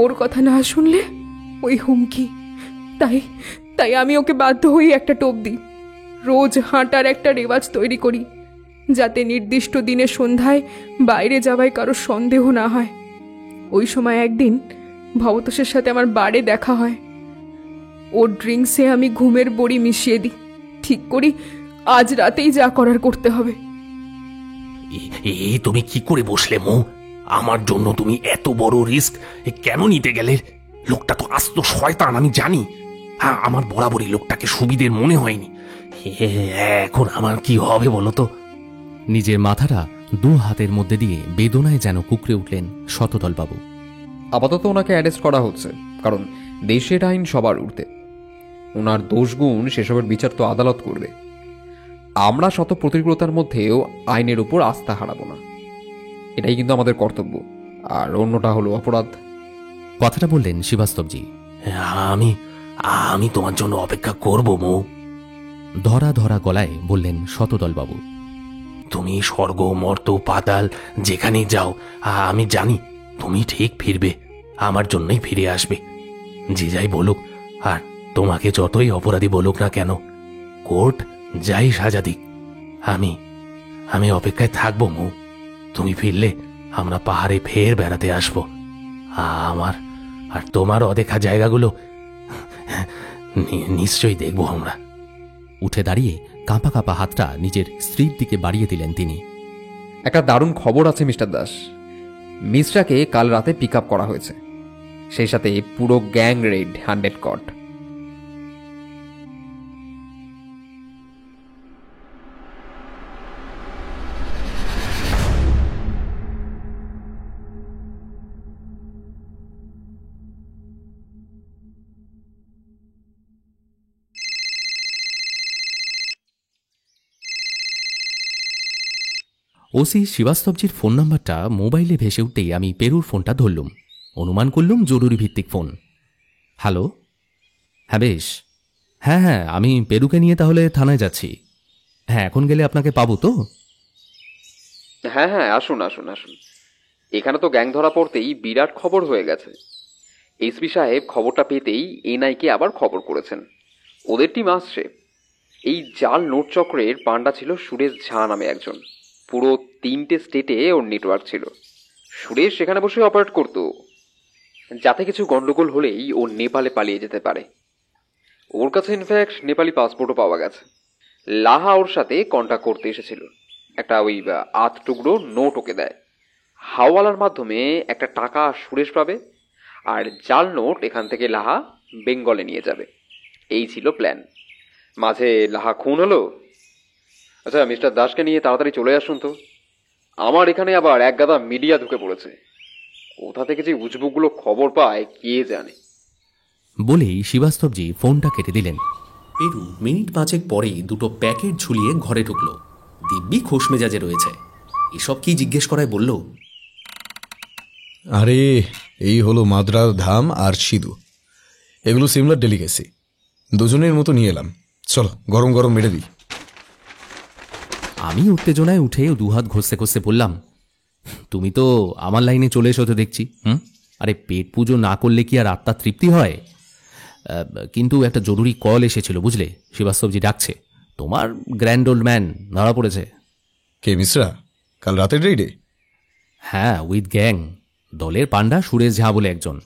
[SPEAKER 5] ওর কথা না শুনলে ওই হুমকি। তাই আমি ওকে বাধ্য হই একটা টোপ দিই। রোজ হাঁটার একটা রেওয়াজ তৈরি করি, যাতে নির্দিষ্ট দিনের সন্ধ্যায় বাইরে যাওয়ায় কারো সন্দেহ না হয়। ওই সময় একদিন ভবতোষের সাথে আমার বারে দেখা হয়। ওর ড্রিঙ্কসে আমি ঘুমের বড়ি মিশিয়ে দিই। ঠিক করি আজ রাতেই যা করার করতে হবে।
[SPEAKER 4] তুমি কি করে বসলে মৌ? আমার জন্য তুমি এত বড় রিস্ক কেন নিতে গেলে? লোকটা তো আস্ত শয়তান, আমি জানি। হ্যাঁ, আমার বরাবরই লোকটাকে সুবিধের মনে হয়নি। এখন আমার কি হবে বলো তো?
[SPEAKER 1] নিজের মাথাটা দু হাতের মধ্যে দিয়ে বেদনায় যেন কুকড়ে উঠলেন শতদলবাবু।
[SPEAKER 6] আপাতত ওনাকে অ্যারেস্ট করা হচ্ছে, কারণ দেশের আইন সবার ঊর্ধ্বে। ওনার দোষগুণ সেসবের বিচার তো আদালত করবে। আমরা শত প্রতিকূলতার মধ্যেও আইনের উপর আস্থা হারাবো না, এটাই কিন্তু আমাদের কর্তব্য। আর অন্যটা হলো অপরাধ।
[SPEAKER 1] কথাটা বললেন শ্রীবাস্তবজি।
[SPEAKER 4] আমি আমি তোমার জন্য অপেক্ষা করব মৌ।
[SPEAKER 1] ধরা ধরা গলায় বললেন শতদলবাবু।
[SPEAKER 4] তুমি স্বর্গ মর্ত পাতাল যেখানেই যাও, আমি জানি তুমি ঠিক ফিরবে, আমার জন্যই ফিরে আসবে। যে যাই বলুক, আর তোমাকে যতই অপরাধী বলুক না কেন, কোর্ট যাই সাজা দিক, আমি অপেক্ষায় থাকবো মৌ। তুমি ফিরলে আমরা পাহাড়ে ফের বেড়াতে আসবো। আমার আর তোমার অদেখা জায়গাগুলো নিশ্চয়ই দেখবো আমরা।
[SPEAKER 1] উঠে দাঁড়িয়ে কাঁপা কাঁপা হাতটা নিজের স্ত্রীর দিকে বাড়িয়ে দিলেন তিনি।
[SPEAKER 6] একটা দারুণ খবর আছে মিস্টার দাস। মিশ্রাকে কাল রাতে পিক আপ করা হয়েছে, সেই সাথে পুরো গ্যাং রেড 100 কট।
[SPEAKER 1] ওসি শ্রীবাস্তবজির ফোন নাম্বারটা মোবাইলে ভেসে উঠতেই আমি পেরুর ফোনটা ধরলুম। অনুমান করলুম জরুরি ভিত্তিক ফোন। হ্যালো, হ্যাঁ বেশ, হ্যাঁ আমি পেরুকে নিয়ে তাহলে থানায় যাচ্ছি। হ্যাঁ, এখন গেলে আপনাকে পাবো তো?
[SPEAKER 6] হ্যাঁ হ্যাঁ, আসুন আসুন আসুন। এখানে তো গ্যাং ধরা পড়তেই বিরাট খবর হয়ে গেছে। এসপি সাহেব খবরটা পেতেই এনআইকে আবার খবর করেছেন, ওদের টিম আসছে। এই জাল নোট চক্রের পান্ডা ছিল সুরেশ ঝা নামে একজন। পুরো 3টে স্টেটে ওর নেটওয়ার্ক ছিল। সুরেশ সেখানে বসে অপারেট করত, যাতে কিছু গন্ডগোল হলেই ও নেপালে পালিয়ে যেতে পারে। ওর কাছে ইনফ্যাক্ট নেপালি পাসপোর্টও পাওয়া গেছে। লাহা ওর সাথে কন্ট্যাক্ট করতে এসেছিল, একটা ওই 8 টুকরো নোট ওকে দেয়। হাওয়ালার মাধ্যমে একটা টাকা সুরেশ পাবে, আর জাল নোট এখান থেকে লাহা বেঙ্গলে নিয়ে যাবে। এই ছিল প্ল্যান। মাঝে লাহা খুন হলো। আচ্ছা, মিস্টার দাসকে নিয়ে তাড়াতাড়ি চলে আসুন তো। আমার এখানে আবার এক গাদা মিডিয়া ঢুকে পড়েছে, কোথা থেকে যে উজবুকগুলো খবর পায় কে জানে।
[SPEAKER 1] বলেই শ্রীবাস্তবজি ফোনটা কেটে দিলেন। পেরু মিনিট 5 পরেই দুটো প্যাকেট ঝুলিয়ে ঘরে ঢুকল। দিব্যি খোশ মেজাজে রয়েছে। এসব কি জিজ্ঞেস করায় বলল,
[SPEAKER 2] আরে এই হলো মাদ্রার ধাম আর সিধু, এগুলো সিমলার ডেলিগেসি, দুজনের মতো নিয়ে এলাম। চলো গরম গরম মেরে দিই।
[SPEAKER 1] আমি উত্তেজনায় উঠে দুহাত ঘষতে ঘষতে বললাম, তুমি তো আমার লাইনে চলে এসো তো দেখছি। আরে পেট পুজো না করলে কি আর আত্মার তৃপ্তি হয়? কিন্তু একটা জরুরি কল এসেছিল বুঝলে, শ্রীবাস্তবজি ডাকছে। তোমার গ্র্যান্ড ওল্ড ম্যান ধরা পড়েছে।
[SPEAKER 2] কে, মিশ্রা? কাল রাতের রেইডে?
[SPEAKER 1] হ্যাঁ, উইথ গ্যাং। দলের পান্ডা সুরেশ ঝা বলে একজন।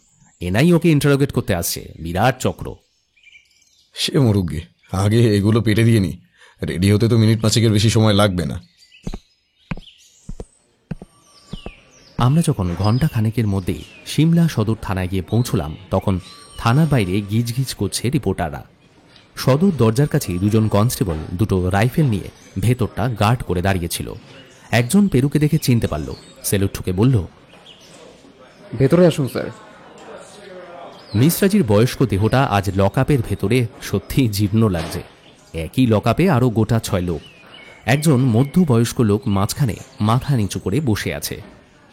[SPEAKER 1] এনআই ওকে ইন্টারোগেট করতে আসছে। বিরাট চক্র।
[SPEAKER 2] সে মরুগে, আগে এগুলো পেটে দিয়ে নি। রেডি হতে তো মিনিট 5 বেশি সময় লাগবে না।
[SPEAKER 1] আমরা যখন ঘণ্টা খানেকের মধ্যে সিমলা সদর থানায় গিয়ে পৌঁছলাম, তখন থানার বাইরে গিজ গিজ করছে রিপোর্টাররা। সদর দরজার কাছে দুজন কনস্টেবল দুটো রাইফেল নিয়ে ভেতরটা গার্ড করে দাঁড়িয়েছিল। একজন পেরুকে দেখে চিনতে পারল, সেলুট ঠুকে বলল,
[SPEAKER 6] ভেতরে আসুন স্যার।
[SPEAKER 1] মিশ্রাজির বয়স্ক দেহটা আজ লকআপের ভেতরে সত্যিই জীর্ণ লাগছে। একই লকআপে আরও গোটা 6 লোক। একজন মধ্যবয়স্ক লোক মাঝখানে মাথা নিচু করে বসে আছে।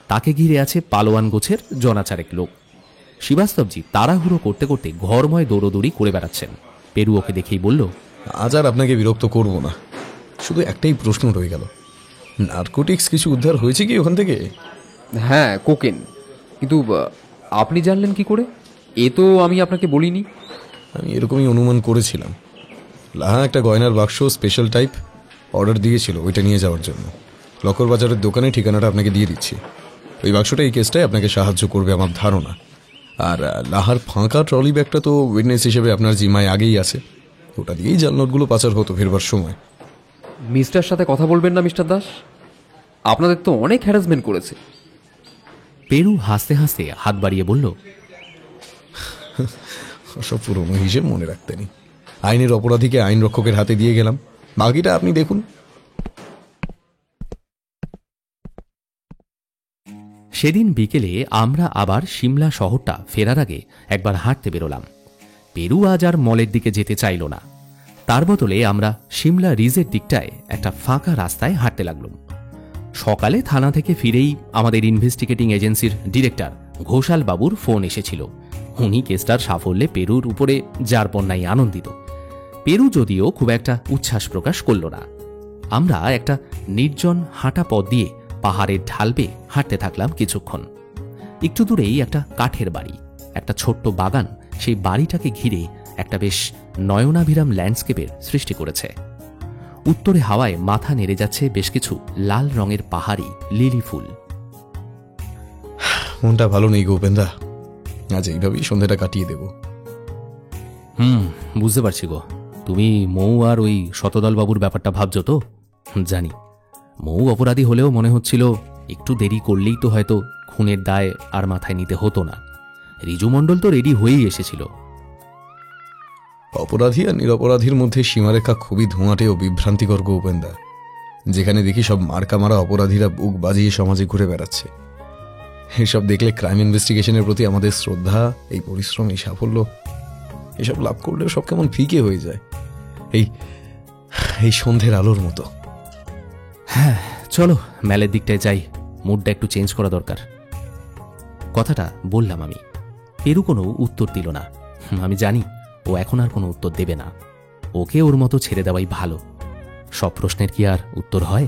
[SPEAKER 1] তাকে ঘিরে আছে পালোয়ান গোছের জনাচারেক লোক। শ্রীবাস্তবজি তাড়াহুড়ো করতে করতে ঘরময় দৌড়দৌড়ি করে বেড়াচ্ছেন। পেরু ওকে দেখেই বলল,
[SPEAKER 2] আজ আর আপনাকে বিরক্ত করব না, শুধু একটাই প্রশ্ন রয়ে গেল, নার্কোটিক্স কিছু উদ্ধার হয়েছে কি ওখান থেকে?
[SPEAKER 6] হ্যাঁ, কোকেন। কিন্তু আপনি জানলেন কি করে? এ তো আমি আপনাকে বলিনি।
[SPEAKER 2] আমি এরকমই অনুমান করেছিলাম। লাহা একটা গয়নার বাক্স স্পেশাল টাইপ অর্ডার দিয়েছিল ওইটা নিয়ে যাওয়ার জন্য। লকর বাজারের দোকানে ঠিকানাটা আপনাকে দিয়ে দিচ্ছি। ওই বাক্সটা এই কেসটায় আপনাকে সাহায্য করবে আমার ধারণা। আর লাহার ফাঁকা ট্রলি ব্যাগটা তো উইটনেস হিসেবে আপনার জিম্মায় আগেই আছে, ওটা দিয়েই জাল নোটগুলো পাচার হতো ফেরবার সময়।
[SPEAKER 6] মিস্টার সাথে কথা বলবেন না মিস্টার দাস, আপনাদের তো অনেক হ্যারাসমেন্ট করেছে।
[SPEAKER 1] পেরু হাসতে হাসতে হাত বাড়িয়ে বলল,
[SPEAKER 2] সব পুরনো হিসেব মনে রাখতে নেই। আইনের অপরাধীকে আইন রক্ষকের হাতে দিয়ে গেলাম, বাকিটা আপনি দেখুন।
[SPEAKER 1] সেদিন বিকেলে আমরা আবার সিমলা শহরটা ফেরার আগে একবার হাঁটতে বেরোলাম। পেরু আজ আর মলের দিকে যেতে চাইল না। তার বদলে আমরা সিমলা রিজের দিকটায় একটা ফাঁকা রাস্তায় হাঁটতে লাগলাম। সকালে থানা থেকে ফিরেই আমাদের ইনভেস্টিগেটিং এজেন্সির ডিরেক্টর ঘোষাল বাবুর ফোন এসেছিল। উনি কেসটার সাফল্যে পেরুর উপরে যার পণ্যায় আনন্দিত। পেরু যদিও খুব একটা উচ্ছ্বাস প্রকাশ করল না। আমরা একটা নির্জন হাঁটা পথ দিয়ে পাহাড়ের ঢাল বেয়ে হাঁটতে থাকলাম কিছুক্ষণ। একটু দূরেই একটা কাঠের বাড়ি, একটা ছোট্ট বাগান সেই বাড়িটাকে ঘিরে একটা বেশ নয়নাভিরাম ল্যান্ডস্কেপের সৃষ্টি করেছে। উত্তরে হাওয়ায় মাথা নেড়ে যাচ্ছে বেশ কিছু লাল রঙের পাহাড়ি লিলি ফুল।
[SPEAKER 2] মনটা ভালো নেই গো উপেন্দা, আজ এইভাবেই সন্ধ্যাটা কাটিয়ে দেব।
[SPEAKER 1] বুঝতে পারছি গো, তুমি মৌ আর ওই শতদল বাবুর ব্যাপারটা ভাবছো তো? জানি মৌ অপরাধী হলেও মনে হচ্ছিল একটু দেরি করলেই তো হয়তো খুনের দায় আর মাথায় নিতে হতো না। রিজু মণ্ডল তো রেডি হয়েই এসেছিল।
[SPEAKER 2] অপরাধী আর নিরপরাধীর মধ্যে সীমারেখা খুবই ধোঁয়াটে ও বিভ্রান্তিকর গো উপেন্দা। যেখানে দেখি সব মার্কা মারা অপরাধীরা বুক বাজিয়ে সমাজে ঘুরে বেড়াচ্ছে। এসব দেখলে ক্রাইম ইনভেস্টিগেশনের প্রতি আমাদের শ্রদ্ধা, এই পরিশ্রম, এই সাফল্য, এসব লাভ করলেও সব কেমন ফিকে হয়ে যায়, এই সন্ধ্যের আলোর মতো।
[SPEAKER 1] হ্যাঁ চলো মেলের দিকটায় যাই, মুডটা একটু চেঞ্জ করা দরকার। কথাটা বললাম আমি। পেরু কোনো উত্তর দিল না। আমি জানি ও এখন আর কোনো উত্তর দেবে না। ওকে ওর মতো ছেড়ে দেওয়াই ভালো। সব প্রশ্নের কি আর উত্তর হয়?